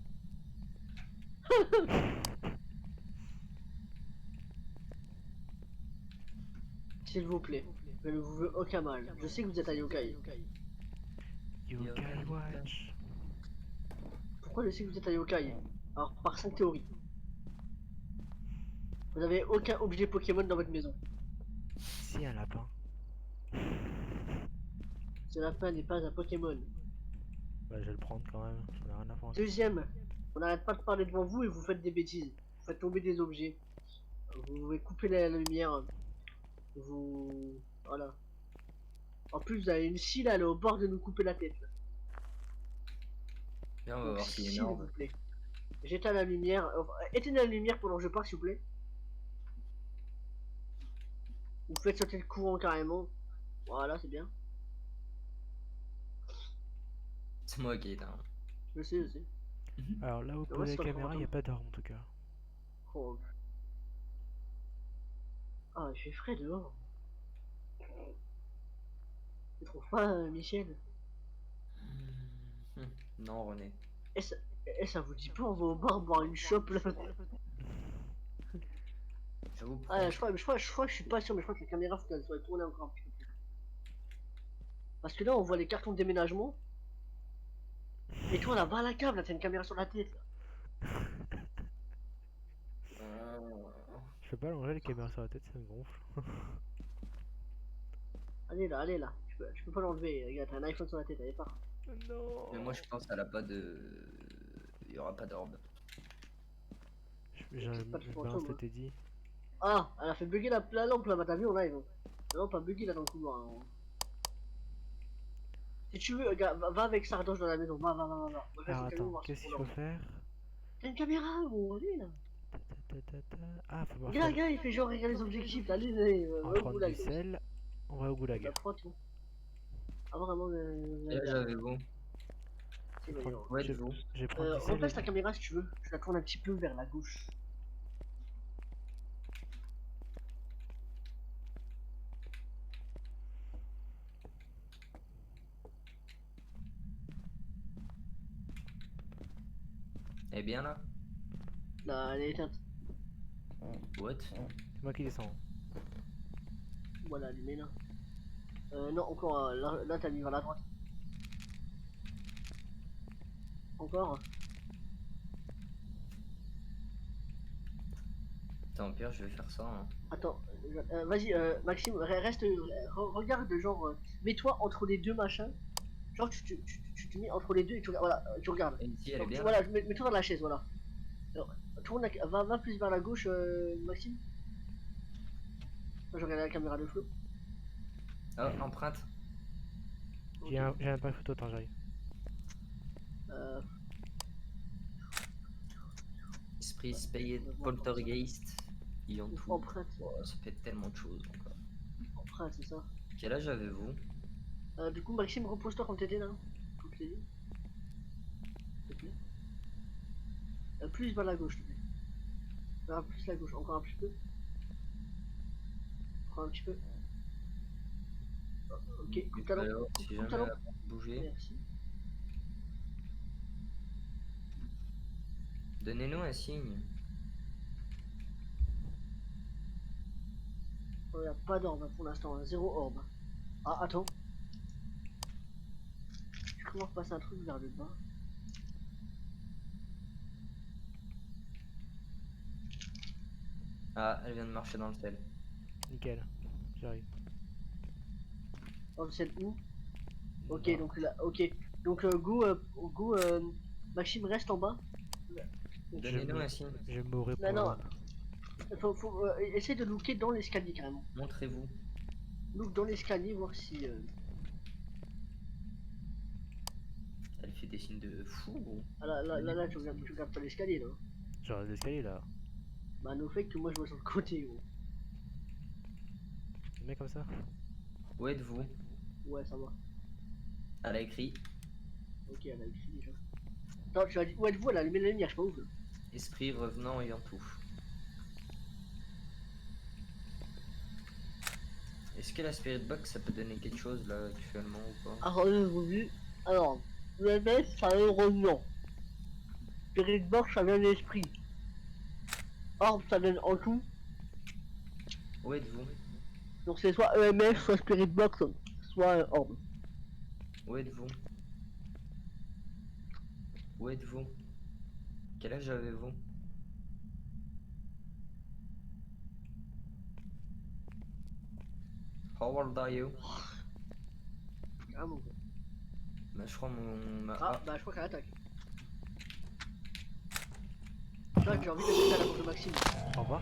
S'il vous plaît, je ne vous veux aucun mal. Je sais que vous êtes un yokai. Yokai Watch. Pourquoi je sais que vous êtes un yokai? Alors, par 5 théories. Vous n'avez aucun objet Pokémon dans votre maison. Si, un lapin. Ce lapin n'est pas un Pokémon. Bah, je vais le prendre quand même, j'en ai rien à foutre. Deuxième, on n'arrête pas de parler devant vous et vous faites des bêtises. Vous faites tomber des objets. Vous pouvez couper la lumière. Vous... Voilà. En plus, vous avez une scie là, elle est au bord de nous couper la tête. Là. Viens, on va Donc, voir s'il est s'il vous énorme. plaît. J'éteins la lumière. Éteignez la lumière pendant que je pars, s'il vous plaît. Vous faites sauter le courant carrément. Voilà, c'est bien. C'est moi qui ai éteint. Je sais, je sais. Alors là où Ouais, pose c'est la pas caméra, trop y a pas d'or en tout cas. Oh. Ah, il fait frais dehors. Tu trouves pas, Michel? Non, René. Et ça, ça vous dit pas, on va au bar boire une chope là? Je vous prends. Ah, je crois que je suis pas sûr, mais je crois que la caméra faut qu'elle soit tournée encore un petit peu plus. Parce que là, on voit les cartons de déménagement. Et toi là-bas à la cave, là, t'as une caméra sur la tête. Là. Je peux pas allonger les caméras sur la tête, ça me gonfle. Allez là. Je peux pas l'enlever. Regarde, t'as un iPhone sur la tête, allez pas. Non. Mais moi, je pense qu'elle a pas de. Il y aura pas d'orbe. J'ai pas de je fantôme, balance le hein. Teddy. Ah, elle a fait bugger la lampe là, bah t'as vu en live. Hein. La lampe a bugué là dans le couloir. Hein. Si tu veux, regarde, va avec Sardoche dans la maison. Va. Moi, je reste Alors au camion, attends, voir si qu'est-ce c'est qu'il pour faut l'orbe. faire? T'as une caméra, gros, allez là. Ah, faut voir. Regarde, il fait genre, regarde les objectifs. Allez, On va va au prendre goulag. du sel. On va au goulag. La prod, tout. Ah, vraiment, Quel âge avez-vous? c'est Je meilleur. prends- Où je- êtes-vous? Je vais prendre du sel. Replace ta caméra si tu veux. Je la tourne un petit peu vers la gauche. Elle est bien là? Là, elle est éteinte. What? C'est moi qui descends. Voilà, allumée là. Non, encore, là t'as mis vers la droite. Encore. Attends, au pire, je vais faire ça. Hein. Attends, vas-y, Maxime, reste, regarde, genre, mets-toi entre les deux machins. Genre, tu te mets entre les deux et tu regardes, voilà, tu regardes. Et ici, elle est Donc, bien. voilà, mets-toi dans la chaise, voilà. Alors, va plus vers la gauche, Maxime. Moi, je regarde la caméra de flou. Oh, empreinte. Ok. J'ai un appareil photo, attends, j'arrive. Euh, Esprit, spade, poltergeist. Ils ont tout. empreinte, Oh, ça fait tellement de choses encore. empreinte, c'est ça. Quel âge avez-vous? Du coup, Maxime, repose-toi comme t'étais là. Comme je t'ai dit. S'il te plaît. Plus vers la gauche, s'il te plaît. Plus la gauche, encore un petit peu. Encore un petit peu. Ok, coupe ta lampe. Alors, si Coupe jamais ta elle lampe. a bougé, Merci. donnez-nous un signe. Il n'y a pas d'orbe pour l'instant, zéro orbe. Ah, attends. Je commence à passer un truc vers le bas. Ah, elle vient de marcher dans le sel. Nickel. J'arrive. On le sait où? Ok, Non. donc là, ok. Donc, Maxime reste en bas. Donnez-nous me- un signe. Je mourrai pour Non, non, avoir. faut essayer de looker dans l'escalier carrément. Montrez-vous. Look dans l'escalier, voir si. Elle fait des signes de fou, gros. Ah, là, tu regardes pas l'escalier là. Genre l'escalier là. Bah, no fait que moi je vois sur le côté, gros. Le mec comme ça. Où êtes-vous? Ouais, ça va. Elle a écrit Ok, elle a écrit déjà. Attends, tu as dit où êtes-vous? Elle a allumé la lumière, je sais pas où. Là. esprit revenant ayant tout. Est-ce que la Spirit Box ça peut donner quelque chose là actuellement ou pas? Ah, rendez-vous vu. Alors, le MS, ça a un revenant. Spirit Box, ça donne l'esprit. Orbe, ça donne en tout. Où êtes-vous? Donc c'est soit EMF, soit Spirit Box, soit Orbe. Où êtes-vous? Où êtes-vous? Quel âge avez-vous? How old are you? Carrément. Bah, je crois mon. Ah, bah je crois qu'elle attaque. Tu vois que j'ai envie de mettre à la porte de Maxime. Au revoir.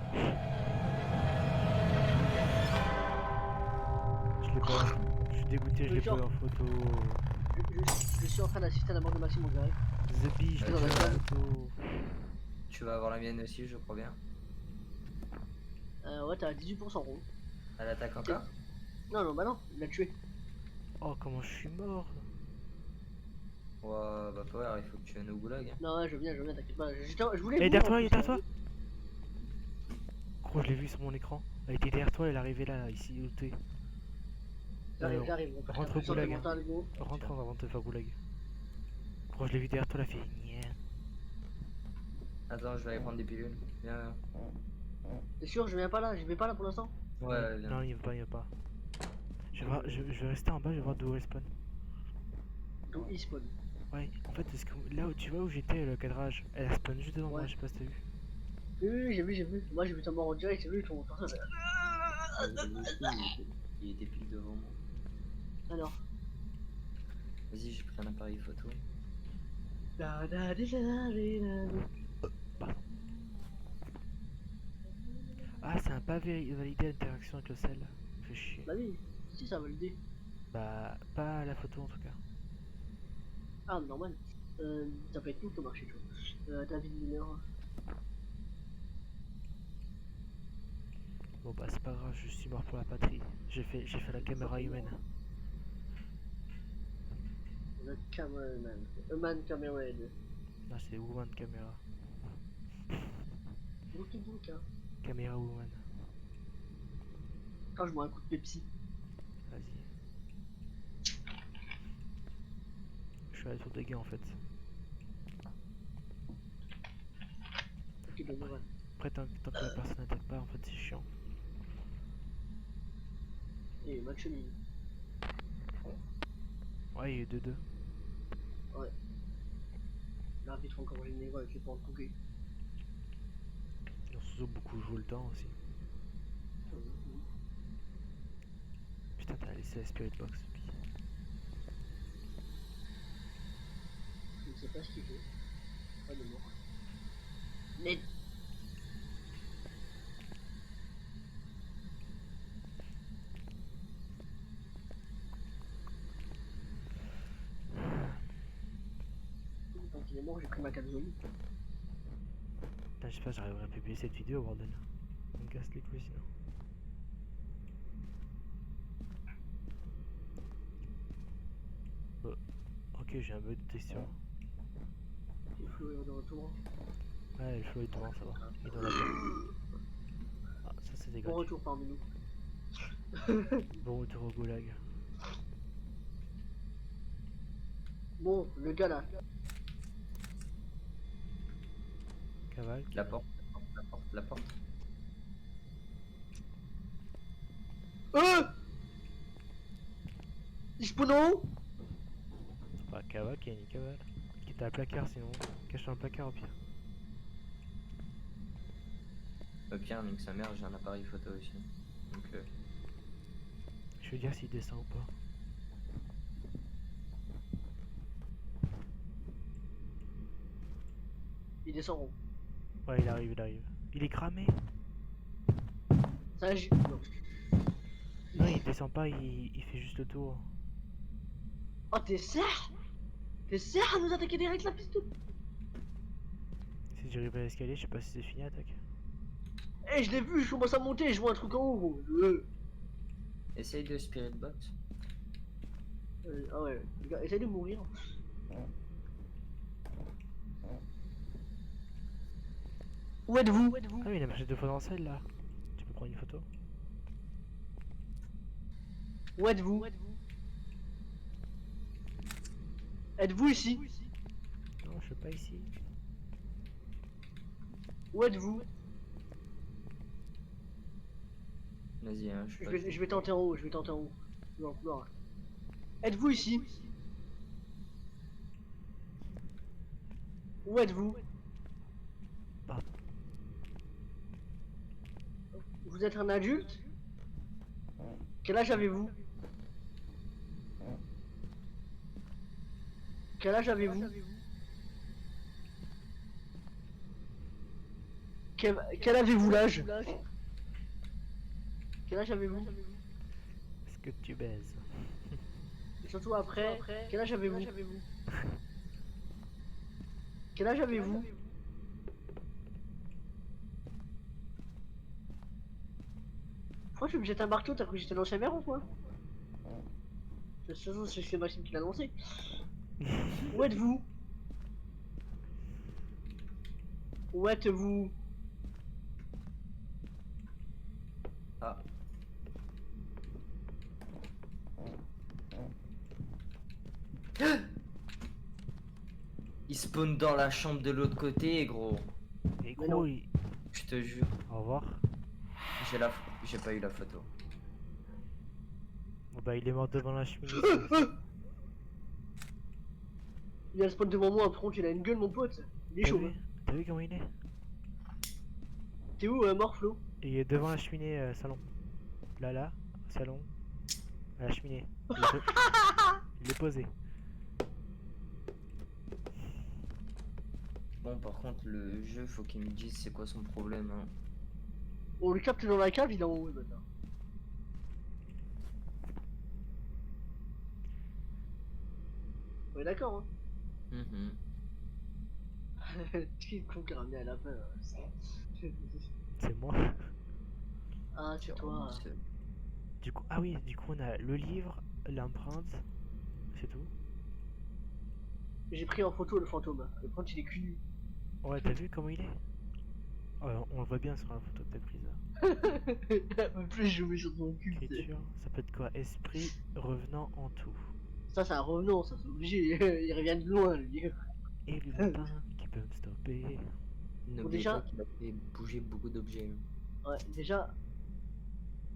Je l'ai pas. Je suis dégoûté, je l'ai pas eu en photo. Je suis en train d'assister à la mort de Maxime en direct. The Bee, je l'ai Dans pas la eu en salle. photo. Tu vas avoir la mienne aussi, je crois bien. Ouais, t'as 18% rond. Elle attaque encore? Non, non, bah non, il l'a tué. Oh, comment je suis mort. Ouais, bah Power, il faut que tu viennes au goulag. Hein. Non, ouais, je viens, t'inquiète pas. Je voulais. Eh, vous, derrière en toi, plus, il est derrière toi. Gros, je l'ai vu sur mon écran. Elle était derrière toi, elle est arrivée là, ici, où t'es. J'arrive. Rentre au goulag. Hein. Mental, gros. Rentre avant de te faire goulag. Gros, je l'ai vu derrière toi, elle a fait nia. Attends, je vais aller prendre des pilules. Viens. T'es sûr, je viens pas là, je vais pas là pour l'instant. Ouais, viens. Non, il veut pas, il veut pas. Je vais rester en bas, je vais voir d'où elle spawn. D'où il spawn. Ouais, en fait, est-ce que là où tu vois où j'étais, le cadrage, elle a spawn juste devant moi, Ouais. je sais pas si t'as vu. Oui, j'ai vu. Moi j'ai vu ta mort en direct, j'ai vu ton. Il était pile devant moi. Alors. Vas-y, j'ai pris un appareil photo. Ah, c'est un pas validé l'interaction avec le sel. Fait chier. Bah oui, si ça va l'aider. Bah, pas la photo en tout cas. Ah, normal. Ça peut être tout comme marché, tu vois. David Miller. Bon bah c'est pas grave, je suis mort pour la patrie. J'ai fait la caméra humaine. The cameraman. A man cameraman. Non, c'est woman caméra. Bouki bouk, hein. Caméra woman. Quand je bois un coup de Pepsi. Vas-y. Je suis à la tour des gars en fait. Ok, donc voilà. Après tant que la personne n'attaque pas en fait c'est chiant. Et match nul. Ouais il y a eu 2-2. L'arbitre encore généreux avec les points de touquet. Ils ont surtout beaucoup joué le temps aussi. Putain t'as laissé la spirit box. Je ne sais pas ce qu'il fait. Pas de mort. Mais. Quand il est mort, j'ai pris ma capsule. Putain j'espère que j'arriverai à publier cette vidéo bordel. On me casse les couilles sinon. Ok j'ai un bug de texture. Il faut de retour. Ouais le flow est devant ça va. Il est dans la tête. Ah ça c'était Bon gratuit. retour parmi nous. Bon retour au goulag. Bon, le gars là. Cavale. La porte, la porte. Il spawn en haut. Bah cavale qui a une cavale. Qui est à un placard sinon. Cache dans le placard au pire. Au pire, avec sa mère, j'ai un appareil photo aussi. Donc, Je veux dire s'il descend ou pas. Il descend en haut. Ouais, il arrive, il arrive. Il est cramé. Ça, non. Non, il descend pas, il fait juste le tour. Oh, t'es sérieux? T'es sérieux à nous attaquer direct la piste? Si j'arrive à l'escalier, je sais pas si c'est fini l'attaque. Eh, je l'ai vu, je commence à monter, je vois un truc en haut, gros. essaye de Spirit Box. Ah ouais, les gars, essaye de mourir. Où êtes-vous? Ah oui, il a marché 2 fois dans celle là. Tu peux prendre une photo? Où êtes-vous? Êtes-vous ici? Non, je suis pas ici. Où êtes-vous? Vas-y, hein, je sais pas. Je vais tenter en haut, je vais tenter en haut. Dans le couloir. Êtes-vous ici? Où êtes-vous? Ah. Vous êtes un adulte? Quel âge avez-vous? Quel âge avez-vous? Quel avez-vous l'âge? Quel âge avez-vous? Est-ce que tu baises? Et surtout après, quel âge avez-vous? Quel âge avez-vous? Pourquoi tu me jettes un marteau? T'as cru que j'étais l'ancien maire ou quoi? De toute façon, c'est Maxime qui l'a lancé. Où êtes-vous? Où êtes-vous? Ah. Il spawn dans la chambre de l'autre côté, gros. Et Mais gros, non. Je te jure. au revoir. J'ai pas eu la photo. Bon bah il est mort devant la cheminée. Il a le spot devant moi, par contre il a une gueule mon pote. Il est T'as chaud. vu? Hein. T'as vu comment il est? T'es où Morflo? Il est devant la cheminée, salon. Là, salon. À la cheminée. Il est posé. Bon, par contre, le jeu, faut qu'il me dise c'est quoi son problème. Hein. On le capte dans la cave, il est en haut le bâtard. Ouais d'accord hein. Mhm. Qui con qui a ramené un lapin C'est moi. Ah C'est c'est vraiment toi. seul. Du coup, ah oui, du coup on a le livre, l'empreinte, c'est tout. J'ai pris en photo le fantôme. Le prendre il est cul nu. Ouais, t'as vu comment il est? On le voit bien sur la photo que t'as prise là. En plus je mets sur ton cul. Écriture, ça peut être quoi? Esprit revenant en tout. Ça c'est un revenant, ça c'est obligé. Il revient de loin lui. Et le lapin qui peut me stopper. N'oubliez déjà- pas qu'il a fait bouger beaucoup d'objets. Hein. Ouais déjà.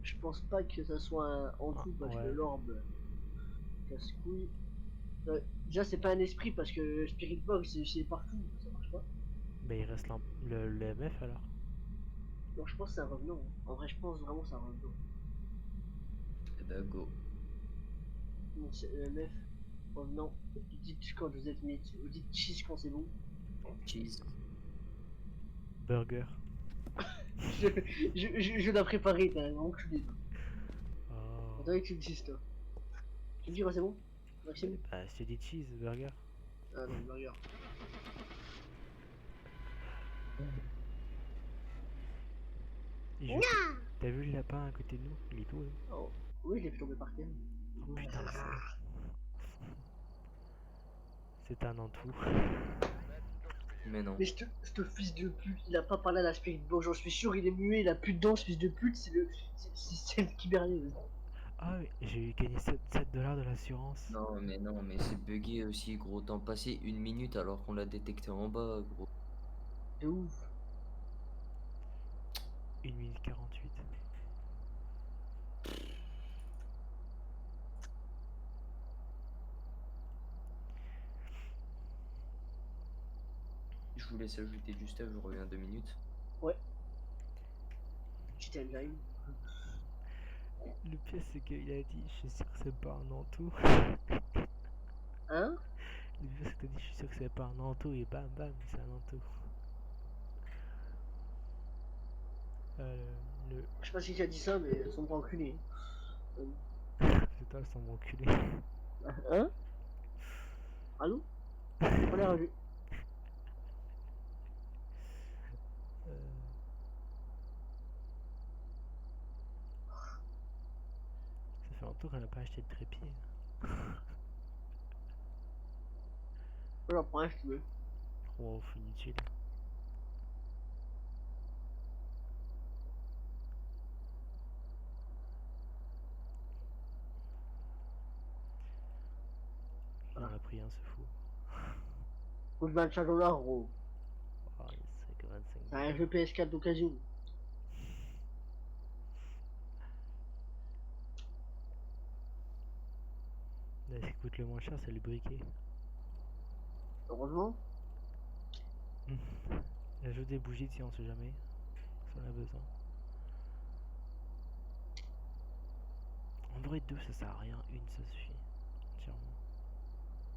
Je pense pas que ça soit un en tout parce Ouais. que l'orbe casse-couille. Déjà c'est pas un esprit parce que Spirit Box c'est partout, ça marche pas. Bah il reste le MF alors. Donc je pense que c'est un revenant. Hein. En vrai je pense vraiment que c'est un revenant. Et bah, go. Donc c'est EMF, revenant. Vous dites quand vous êtes mythe, vous dites cheese quand c'est bon. Cheese. Burger. Je l'ai préparé, t'as un enculé. Oh. Attends que tu me dises toi. Tu me dis quand c'est bon Maxime? Bah c'est dit cheese, burger. Ah non, burger. Et t'as vu le lapin à côté de nous? Il est tout. Hein. Oh, oui, je l'ai fait tomber par terre. Oh putain, c'est un en tout. Mais non. Mais ce fils de pute, il a pas parlé à la Spirit Box, j'en suis sûr, il est muet, il a plus de dents, ce fils de pute, c'est le Kibernet. Ah oui, j'ai gagné 7 $ de l'assurance. Non, mais c'est bugué aussi, gros. Temps passé 1 minute alors qu'on l'a détecté en bas, gros. De ouf. 1 minute 48. Je vous laisse ajouter du stuff, je reviens 2 minutes. Ouais. Petit engine. Le pire, c'est qu'il a dit, je suis sûr que c'est pas un Nantou. Hein? Le pire, c'est que t'as dit, je suis sûr que c'est pas un Nantou, et bam bam, c'est un Nantou. Le... Je sais pas si tu as dit ça, mais elles sont pas enculées. C'est toi, sans m'enculer. Hein? Allô? On est revu. Ça fait longtemps qu'on n'a pas acheté de trépied. J'en prends un si tu veux. Oh, inutile. Il en a pris un, ce fou. Coûte 25 $, gros. Oh, il serait que 25 C'est un jeu PS4 d'occasion. Là, ce qui coûte le moins cher, c'est le briquet. Heureusement. Ajoute des bougies si on sait jamais. Si on a besoin. En vrai, deux, ça sert à rien. Une, ça suffit. Entièrement.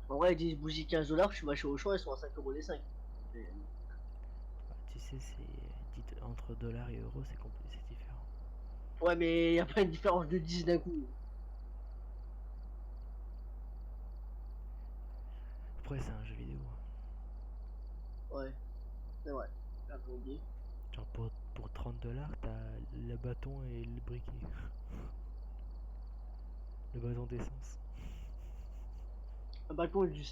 En vrai, ils disent bougie 15 $, je suis marché au champ, elles sont à 5 € les 5. Mais, Bah, tu sais, c'est entre dollars et euros, c'est différent. ouais, mais y a pas une différence de 10 d'un coup. Après, c'est un jeu vidéo. Ouais, c'est vrai. J'avais oublié. Genre, pour 30 dollars, t'as le bâton et le briquet. Le bâton d'essence. Un bâton du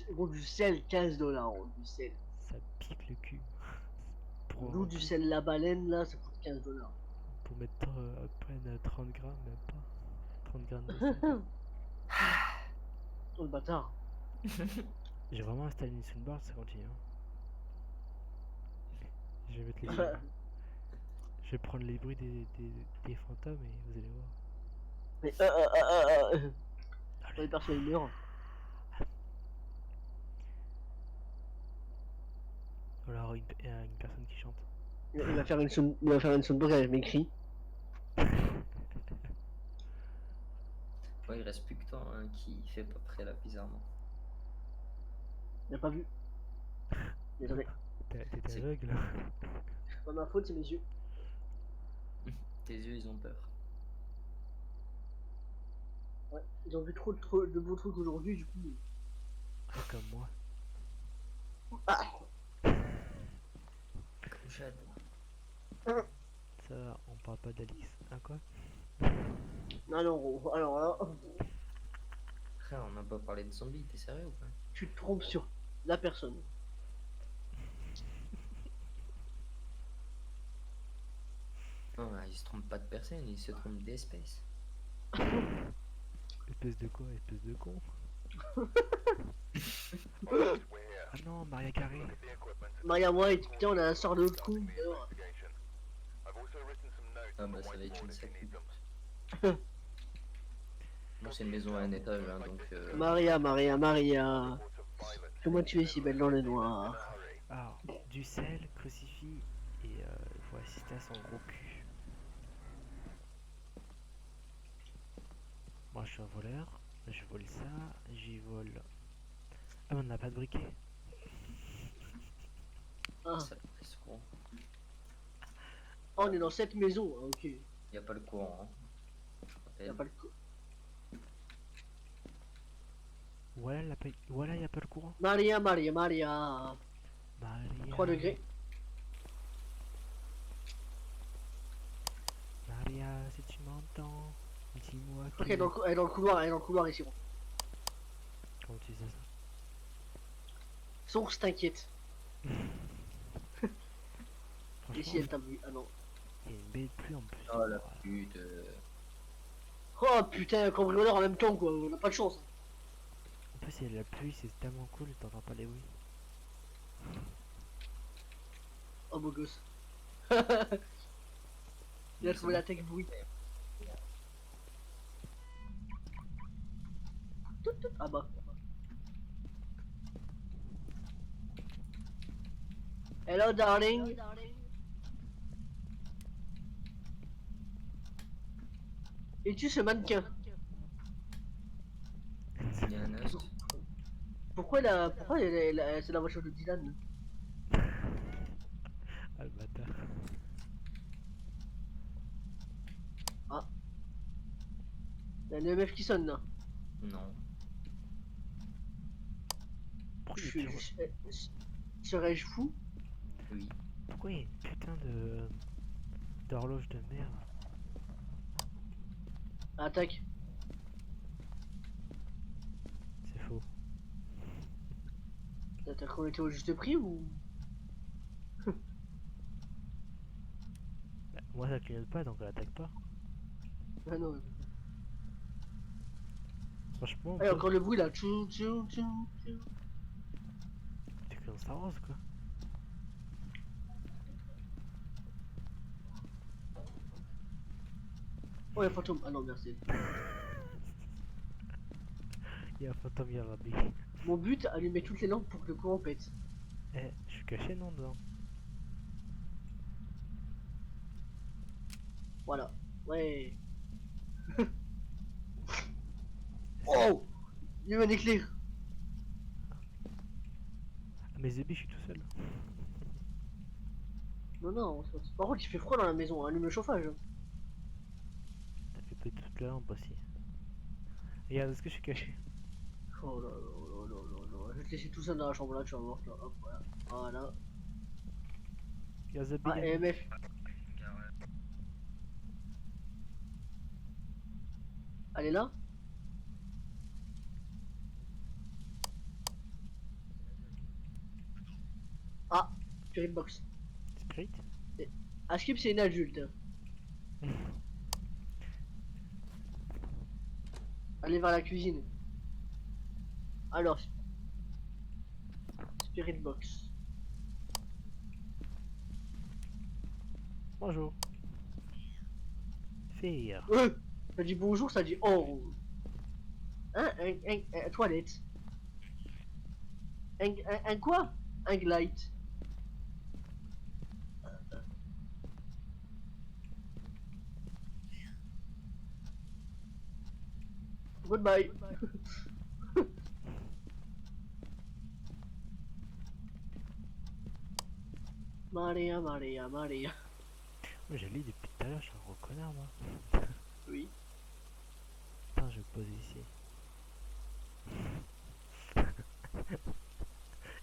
sel, 15 $, du sel. Ça pique le cul. Pour, D'où du sel la baleine, là, ça coûte 15 $. pour mettre à peine 30 grammes, même pas. 30 grammes de sel. Oh le bâtard. J'ai vraiment installé une soundbar, ça continue. Hein. Je vais mettre les sons. Je vais prendre les bruits des fantômes et vous allez voir. Mais les personnes ils meurent. Ou alors une personne qui chante. Il va faire une soundbox avec mes cris. Ouais, il reste plus que toi hein, qui fait pas près là, bizarrement. Il a pas vu. Désolé. T'étais C'est- aveugle. C'est pas ma faute, c'est mes yeux. Tes yeux, ils ont peur. Ouais. Ils ont vu trop de beaux trucs aujourd'hui, du coup. Pas comme moi. Comme Jade. Ça va, on parle pas d'Alix. Hein quoi? Non, non, gros. Alors là, Frère, on n'a pas parlé de zombies, t'es sérieux ou pas? tu te trompes sur la personne. Non, il se trompe pas de personne, il se trompe d'espèce. Espèce de quoi? Espèce de con. Ah non, Maria Carré. Maria, moi, et putain, on a la sort de l'autre coup. D'ailleurs. Ah bah ça va être une sacrée. Bon, c'est une maison à un étage, hein, donc... Maria, Maria. Comment tu es si belle dans le noir? Alors, du sel, crucifix et il faut assister à son gros cul. Moi je suis un voleur, je vole ça, j'y vole. Ah mais on n'a pas de briquet. Ah. Ça passe courant. Oh, on est dans cette maison, ah, ok. Y a pas le courant, hein. Je Y a rappelle. pas le Voilà, y a pas le courant. Maria. Maria. 3 degrés. Maria, si tu m'entends, dis-moi Ok, qui. elle est dans le couloir, elle est dans le couloir ici. Bon. Comment tu sais ça? Source, t'inquiète. Et si Franchement, elle t'a vu? Ah non. il y a une baie de pluie en plus. Oh la Voilà. pute. Oh putain, un cambrioleur en même temps quoi, on a pas de chance. En plus, il y a de la pluie, c'est tellement cool, t'entends pas les bruits. Oh beau gosse. Il a trouvé la tech bruit. Ah bah. Hello darling. Et tu ce mannequin? Il y a un host. Pourquoi c'est la voiture de Dylan? Ah le bâtard. Ah, il y a une meuf qui sonne là. Non. Pourquoi Je il y a, suis. Serais-je fou? Oui. pourquoi il y a une putain de d'horloge de merde? Attaque. C'est faux. T'as qu'on était au juste prix ou? Bah, moi ça clignote pas donc elle attaque pas. Ah non. Franchement, Ah, encore le bruit là. Tchou, tchou, tchou, tchou. t'es que dans Star Wars quoi. Oh, y'a fantôme. Ah non, merci. Il y a un fantôme Yarabi. Mon but, allumer toutes les lampes pour que le courant pète. Eh, je suis caché non dedans. Voilà. Ouais. Oh! Il y a eu un éclair. Ah mais Zébi je suis tout seul. Non, non. Par contre, il fait froid dans la maison. Allume le chauffage. T'as fait péter toute la lampe aussi. Regarde, est-ce que je suis caché? Oh là là là là là là. Je vais te laisser tout seul dans la chambre là. Tu vas voir. Là. Hop, voilà. Voilà. Regarde Zébi. Ah, EMF. Elle est là? Ah, Spirit Box. Spirit? Askip, c'est une adulte. Allez vers la cuisine. Alors, Spirit Box. Bonjour. Faire. Ça dit bonjour, ça dit oh. Hein, un toilette. Un quoi? Un glide. Goodbye. Maria, Maria, Maria. Moi j'ai lu depuis tout à l'heure, je suis un gros connard moi. Oui. Putain, je vais me poser ici.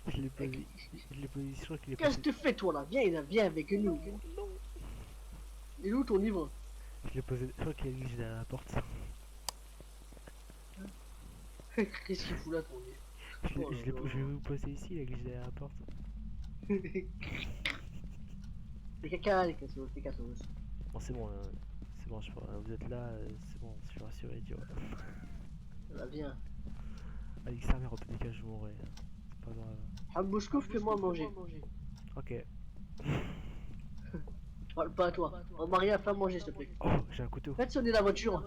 Je l'ai posé ici, je crois qu'il est Qu'est-ce passé. que tu fais toi là? Viens avec nous. Non. Il est où ton livre? Je l'ai posé, je crois qu'il est glitch derrière la porte. Qu'est-ce qu'il fout là ton livre? Oh là là. Je vais vous poser ici, il est glitch derrière la porte. Fais caca, les cassos, fais cassos. Bon, c'est bon, vous êtes là, c'est bon, je suis rassuré, tu vois. Là, viens. Avec sa mère, au pire des cas, je mourrai. C'est pas grave. Hambouscouf, fais-moi manger. Ok. Je parle pas à toi. Oh, Maria, fais manger s'il te plaît. Oh, j'ai un couteau. Faites sonner la voiture.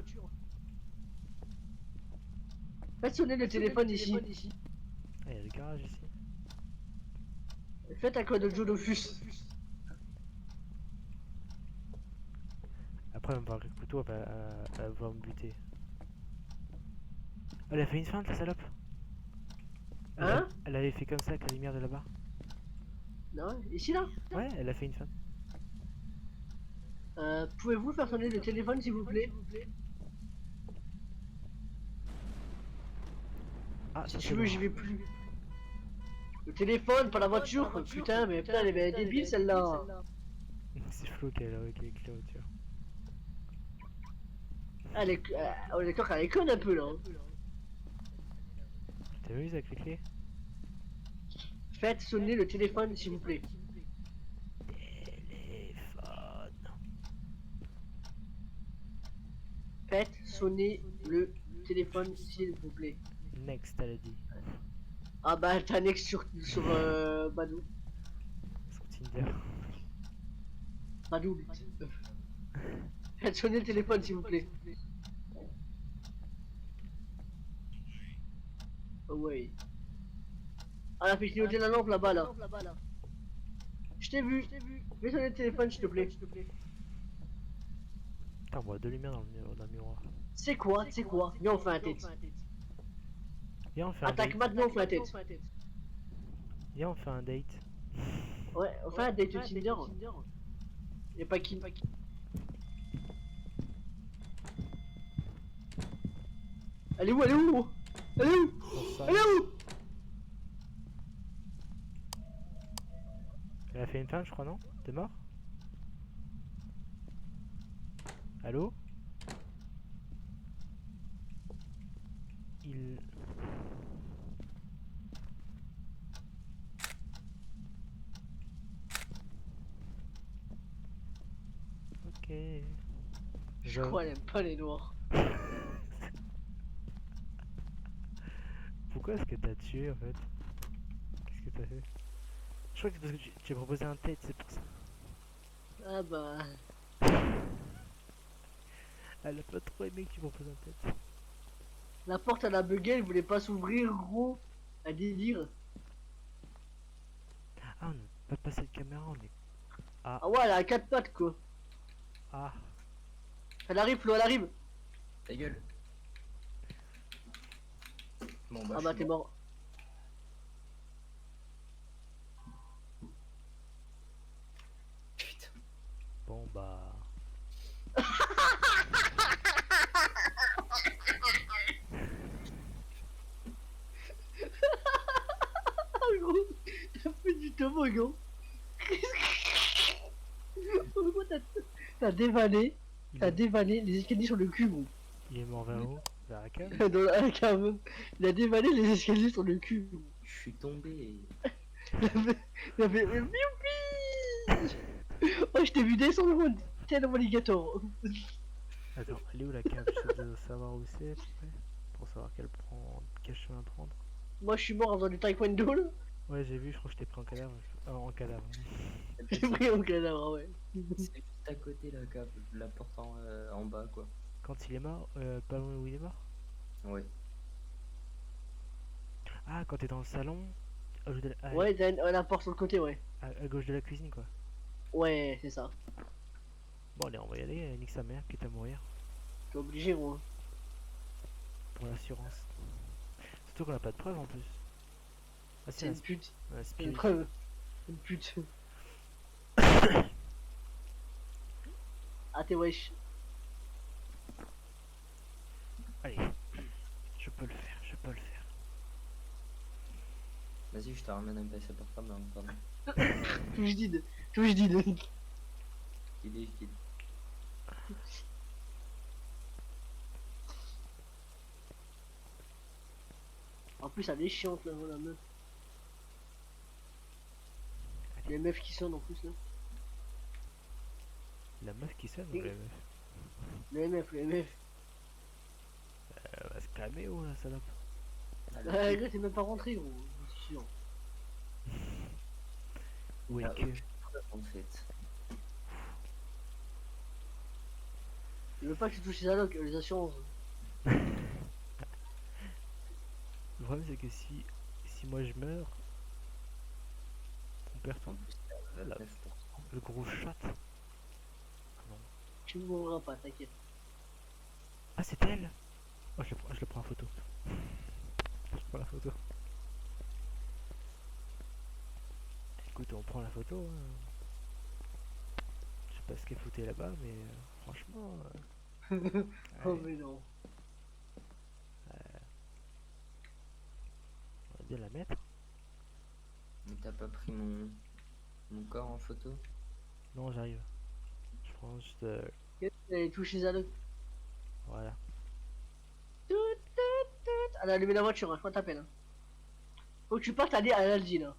Faites sonner le téléphone ici. Ah, il y a le garage ici. Faites un code de Jodofus. Après, elle va me voir avec le couteau, elle va me buter. Elle a fait une feinte, la salope. Hein? Elle avait fait comme ça avec la lumière de là-bas. Non, ici là. Ouais, elle a fait une feinte. Pouvez-vous faire sonner le téléphone s'il vous plaît? Ah, Si ça, tu c'est veux, bon. j'y vais plus. Le téléphone, pas la voiture. Putain, mais putain, elle est débile celle-là. C'est Flo qui est avec la voiture. Elle est, on est d'accord qu'elle est conne un peu là. Tu t'amuses avec les clés? Faites sonner le téléphone s'il vous plaît. Téléphone. Faites sonner le téléphone s'il vous plaît. Next, elle a dit. Ah bah t'as un ex sur Badou. Sur Tinder. Badou. Faites sonner le téléphone s'il vous plaît. Oh ouais. Ah elle a fait clignoter la lampe là-bas là. Je t'ai vu. Fais sonner le téléphone s'il te plaît. Putain, on voit deux lumières dans le miroir. C'est quoi? Viens, on fait un tête. Viens, on fait un Attaque date. maintenant, on fait un tête. Viens, on fait un date. Ouais, on fait un date Tinder. Y'a pas qui. Elle est où? Elle est où? Elle est où? Pour ça. Elle est où? Elle a fait une femme, je crois, non? T'es mort? Allô? Il... Ok. Je crois elle aime pas les noirs. Pourquoi est-ce que t'as tué en fait? Qu'est-ce que t'as fait? Je crois que c'est parce que tu as proposé un tête, c'est pour ça. Ah bah. Elle a pas trop aimé que tu proposes un tête. La porte elle a bugué, elle voulait pas s'ouvrir, gros. Un délire. Ah, on n'a pas passé de caméra, on est... Ah ouais, elle a 4 pattes quoi. Ah, Elle arrive, Flo, elle arrive. Ta gueule. Bon Ah je bah suis t'es mort. Putain. bon bah... Ah gros, t'as fait du toboggan. Pourquoi t'as dévalé? Il T'as est, dévalé les escaliers sur le cul, gros. il est mort vers où? Vers la cave? Dans la cave. Il a dévalé les escaliers sur le cul, gros. Je suis tombé. Il a fait. Youpi. Oh, je t'ai vu descendre, tel un alligator. Attends, elle est où la cave? Je veux savoir où c'est à peu près. Pour savoir quel chemin prendre. Moi, je suis mort en faisant du taekwondo, là. Ouais, j'ai vu, je crois que je t'ai pris en cadavre. En cadavre. J'ai pris mon cadavre, ouais. C'est juste à côté la cave, la porte en bas quoi. Quand il est mort, pas loin où il est mort? Ouais. Ah, quand t'es dans le salon, Ouais, t'as la porte sur le côté, ouais. à gauche de la cuisine quoi. Ouais, c'est ça. Bon, allez, on va y aller, nique sa mère, quitte à mourir. T'es obligé, gros. Pour l'assurance. Surtout qu'on a pas de preuves en plus. Ah, C'est une pute. un C'est une spirit. preuve. Une pute. Ah, t'es wesh. Allez, je peux le faire, je peux le faire. Vas-y, je te ramène un PC portable en attendant. Tout je dis. Tout je dis. Idée, je dis. En plus, elle est chiante, là, la meuf. Les meufs qui sonnent en plus, là. La meuf qui sonne ou Oui. la meuf? Les meufs, les meufs. Elle va se calmer ou la salope? Ah, le Ah, truc, là, t'es même pas rentré, gros. Je suis sûr. Oui, t'as que. aucune preuve, en fait. Je veux pas que tu touches les assurances. Le problème c'est que si moi je meurs, on perd En tout. plus, t'as Là. 29%. Le gros chat. Ah non. Tu ne mourras pas, t'inquiète. Ah, c'est elle. Oh, je le prends en photo. Je prends la photo. Écoute, on prend la photo. Hein. Je sais pas ce qu'elle foutait là-bas, mais franchement. Oh, Ouais, mais non. on va bien la mettre. Mais t'as pas pris mon corps en photo? Non, j'arrive. Je prends juste. Elle touche les allocs. Voilà. Elle a allumé la voiture, hein, je crois que t'appelles. Hein. Faut que tu partes aller à l'Aldi, là.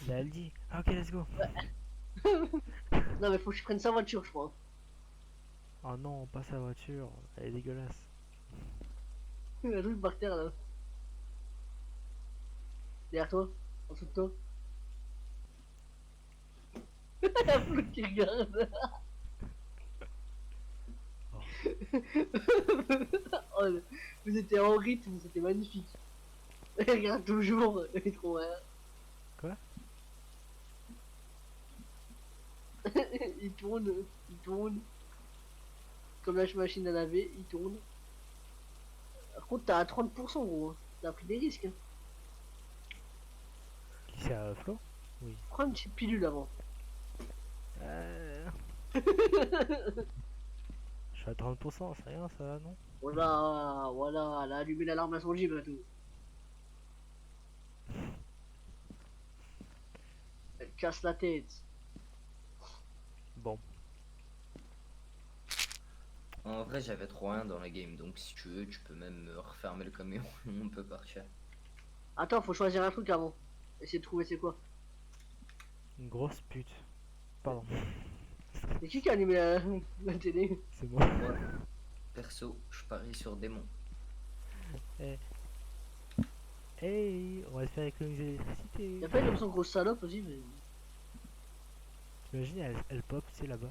Là, elle dit. Ah, ok, let's go. Non, mais faut que tu prennes sa voiture, je crois. Oh non, pas sa voiture. Elle est dégueulasse. Il y a un truc par terre, là. Derrière toi, en dessous de toi. La flotte qui regarde. Oh, vous étiez en rythme, c'était magnifique. Elle regarde toujours, elle est trop rare. Quoi? Il tourne, il tourne. comme la machine à laver, il tourne. Par contre, t'as à 30%, gros. Hein. T'as pris des risques. Hein. Qui c'est à Flo? Oui. Prends une petite pilule avant. Je suis à 30%, c'est rien ça, non? Voilà, voilà, elle a allumé l'alarme incendie bientôt. Elle casse la tête. Bon. En vrai, j'avais 3-1 dans la game, donc si tu veux, tu peux même refermer le camion, on peut partir. Attends, faut choisir un truc avant. Essayer de trouver c'est quoi. Une grosse pute. Pardon, C'est qui a allumé la télé? c'est moi. Moi, perso, je parie sur démon. Hey, on va se faire économiser l'électricité. Y'a pas une option grosse salope aussi, mais. T'imagines, elle pop, tu sais, là-bas.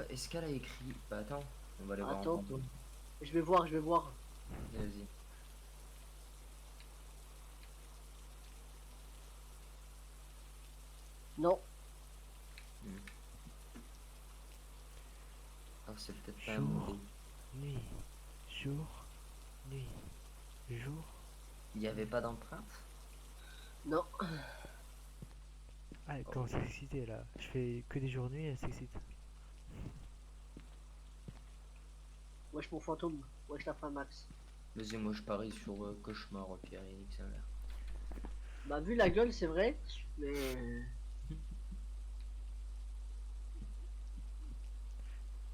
Est-ce qu'elle a écrit? Bah attends, on va aller voir en Attends. fantôme. Je vais voir, je vais voir. Vas-y. Non. Alors c'est peut-être pas un Jour. mot. Nuit, jour, nuit, jour. Il n'y avait pas d'empreinte? Non. Ah, elle commence à s'exciter là. Je fais que des jours nuit, elle s'excite. Wesh mon fantôme. Wesh la fin max. Vas-y, moi je parie sur cauchemar au pire, il nique sa mère. Bah vu la gueule c'est vrai. Mais.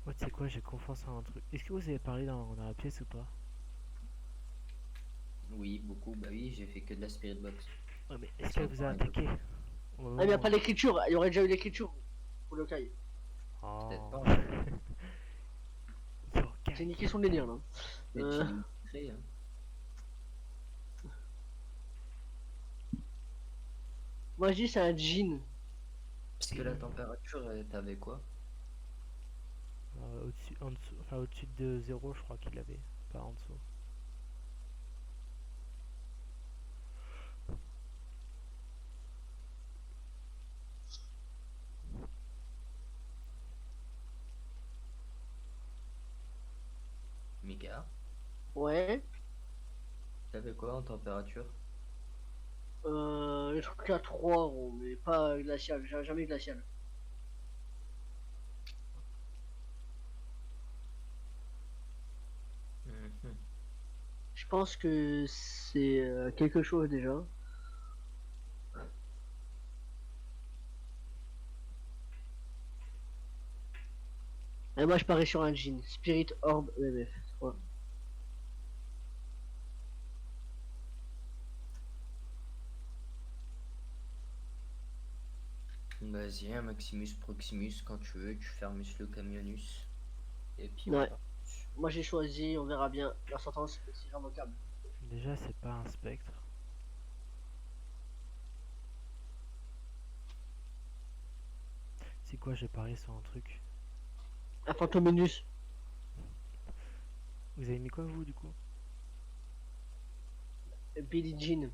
Moi, tu sais quoi, j'ai confiance en un truc. Est-ce que vous avez parlé dans la pièce ou pas? Oui, beaucoup, bah oui, j'ai fait que de la spirit box. Ouais, mais est-ce qu'elle vous a attaqué? Au Ah moment mais y'a pas l'écriture, il y aurait déjà eu l'écriture. Pour le caille. Oh. Peut-être pas. En fait. J'ai niqué son délire là. Mais Euh. tu crées, hein. Moi je dis c'est un jean. Parce que la température, t'avais quoi? Au-dessus, en dessous, enfin au-dessus de 0, je crois qu'il avait, pas en dessous. Mika, Ouais. t'avais quoi en température? Les trucs à 3 gros, mais pas glacial, jamais glacial. Mhm. Je pense que c'est quelque chose déjà. Et moi je parie sur un jean. Spirit Orb EMF. Ouais. Vas-y, un Maximus Proximus, quand tu veux, tu fermes le camionus. Et puis on Ouais. part dessus. Moi j'ai choisi, on verra bien. La sentence c'est irrévocable. Déjà, c'est pas un spectre. C'est quoi, j'ai parié sur un truc. Un Phantominus. Vous avez mis quoi, vous, du coup? Billie Jean.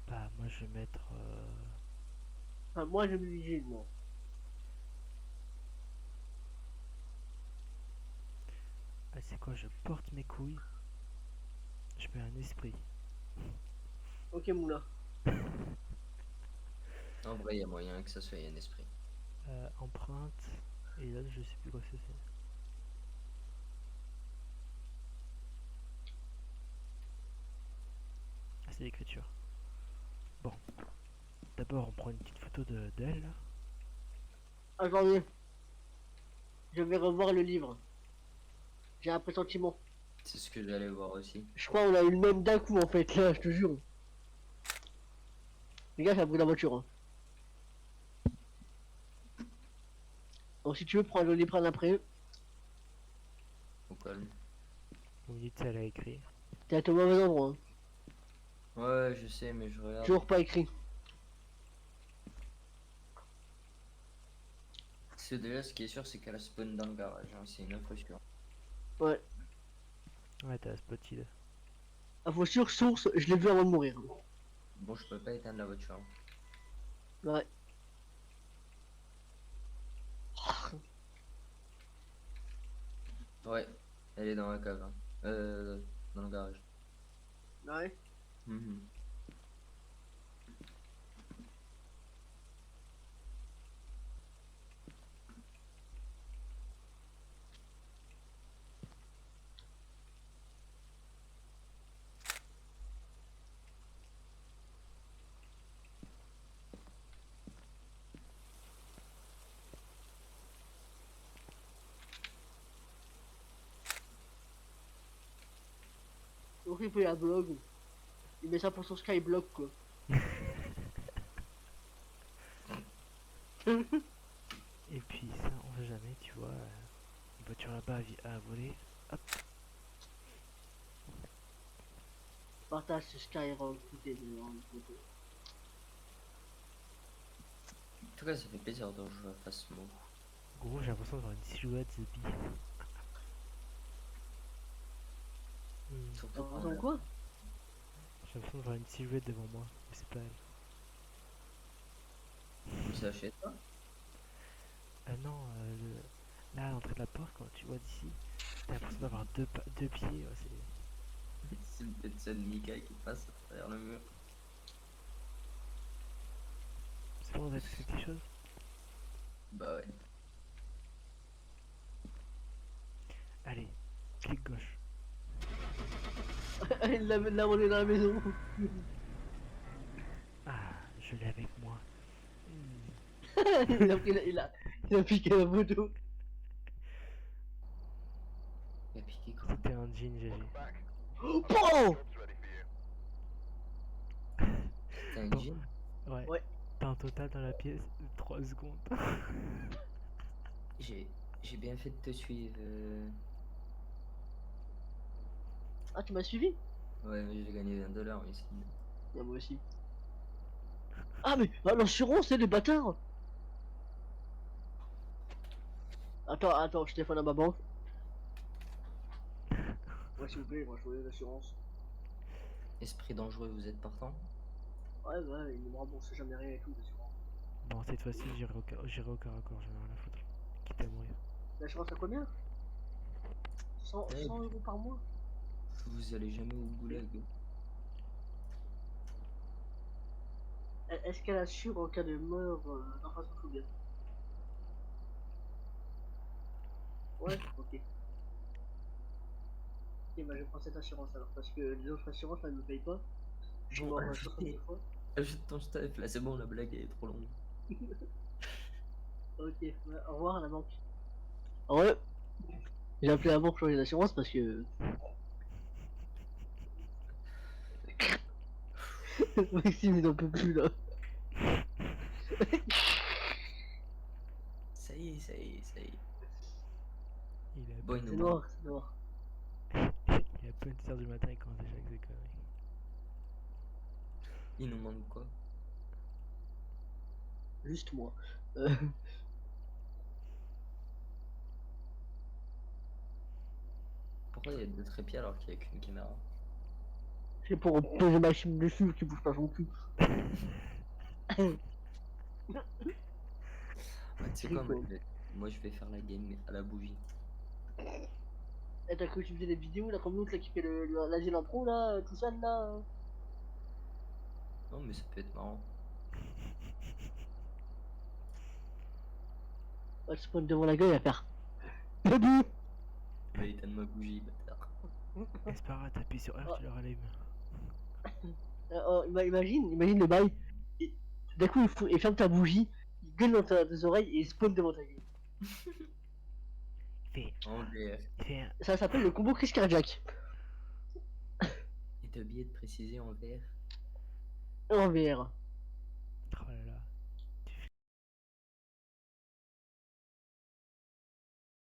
Bah, moi, je vais mettre. Enfin, moi j'ai Billie Jean moi. Ah, c'est quoi, je porte mes couilles. Je mets un esprit. Ok Moula. En vrai, il y a moyen que ça soit un esprit. Empreinte. Et là, je sais plus quoi c'est. Ah, c'est l'écriture. Bon. D'abord, on prend une petite photo d'elle. Là. Attendez. Je vais revoir le livre. J'ai un pressentiment. C'est ce que j'allais voir aussi. Je crois qu'on a eu le même d'un coup en fait là, je te jure. Les gars, ça a pris la voiture. Hein. Donc si tu veux prendre le livre après, Au calme. Vous me dites si elle a écrit. t'es au mauvais endroit. Hein. Ouais, je sais, mais je regarde. Toujours pas écrit. C'est déjà ce qui est sûr, c'est qu'elle a spawn dans le garage. Hein. C'est une info sûre. Ouais. Ouais, t'as spotted. Info sûre, source, je l'ai vu avant de mourir. Bon, je peux pas éteindre la voiture. Ouais. Ouais, elle est dans la cave. Hein. Dans le garage. Ouais. Mhm. Donc il fait un blog. Il met ça pour son Skyblog quoi. Et puis ça, on sait jamais, tu vois. Une voiture là-bas à voler. Hop. Partage ce Skyrock, tout est dedans. En tout cas, ça fait plaisir de jouer à Phasmo. Gros, j'ai l'impression d'avoir une silhouette de bille. Surtout T'as quand raison quoi? J'ai l'impression d'avoir une silhouette devant moi, mais c'est pas elle. vous sachez ça. Non, là à l'entrée de la porte, quand tu vois d'ici, t'as l'impression d'avoir deux pieds. Ouais, C'est le petit de Mika qui passe à travers le mur. c'est bon, vous avez fait quelque chose? Bah ouais. Allez, clic gauche. Il l'a ramené dans la maison. Ah, je l'ai avec moi. Il a piqué la moto. Il a piqué quoi? C'était un jean GG. Oh! C'était un Bon. jean? Ouais. Ouais. T'as un total dans la pièce de 3 secondes. J'ai bien fait de te suivre. Ah, tu m'as suivi? Ouais, mais j'ai gagné 20 $, ici. Ah, moi aussi. Ah, mais l'assurance, c'est les bâtards! Attends, je téléphone à ma banque. Ouais, s'il vous plaît, moi je voulais l'assurance. Esprit dangereux, vous êtes partant? Ouais, bah, ils ne me remboursent jamais rien et tout, l'assurance. Bon, cette fois-ci, j'irai au corps à corps, j'en ai rien à foutre. Quitte à mourir. L'assurance à combien? 100, Ouais, 100 euros par mois? vous allez jamais au goulag. Est-ce qu'elle assure en cas de mort d'infrastructure? Ouais, ok. Ok, bah je prends cette assurance alors, parce que les autres assurances là ne me payent pas. Je suis Bon, mort 60 000 fois. ajoute ton stuff, là c'est bon, la blague elle est trop longue. Ok, ouais, au revoir à la banque. Ouais, j'ai appelé avant pour changer d'assurance parce que Maxime il n'en peut plus là. Ça y est, ça y est, ça y est. Il a Bon, il peine, nous C'est manque. noir, c'est noir. il a peine 10h du matin, il commence déjà avec ses conneries. Il nous manque quoi? Juste moi. Pourquoi il y a deux trépieds alors qu'il n'y a qu'une caméra? C'est pour poser Maxime dessus qui bouge pas son cul. Ouais, tu sais C'est quoi, cool. moi je vais faire la game à la bougie. Et t'as cru que tu faisais des vidéos là comme l'autre là qui fait l'asile en pro là, tout seul là? Non, mais ça peut être marrant. Ouais, tu spawn devant la gueule, il va faire. Debout! Il va éteindre ma bougie, bâtard. Et c'est pas grave, t'appuies sur R, tu le rallumes. Imagine le bail. Et d'un coup, il ferme ta bougie, il gueule dans tes oreilles et il spawn devant ta gueule. En VR. Il fait un... Ça s'appelle le combo crise cardiaque. Et t'as oublié de préciser en VR? En VR.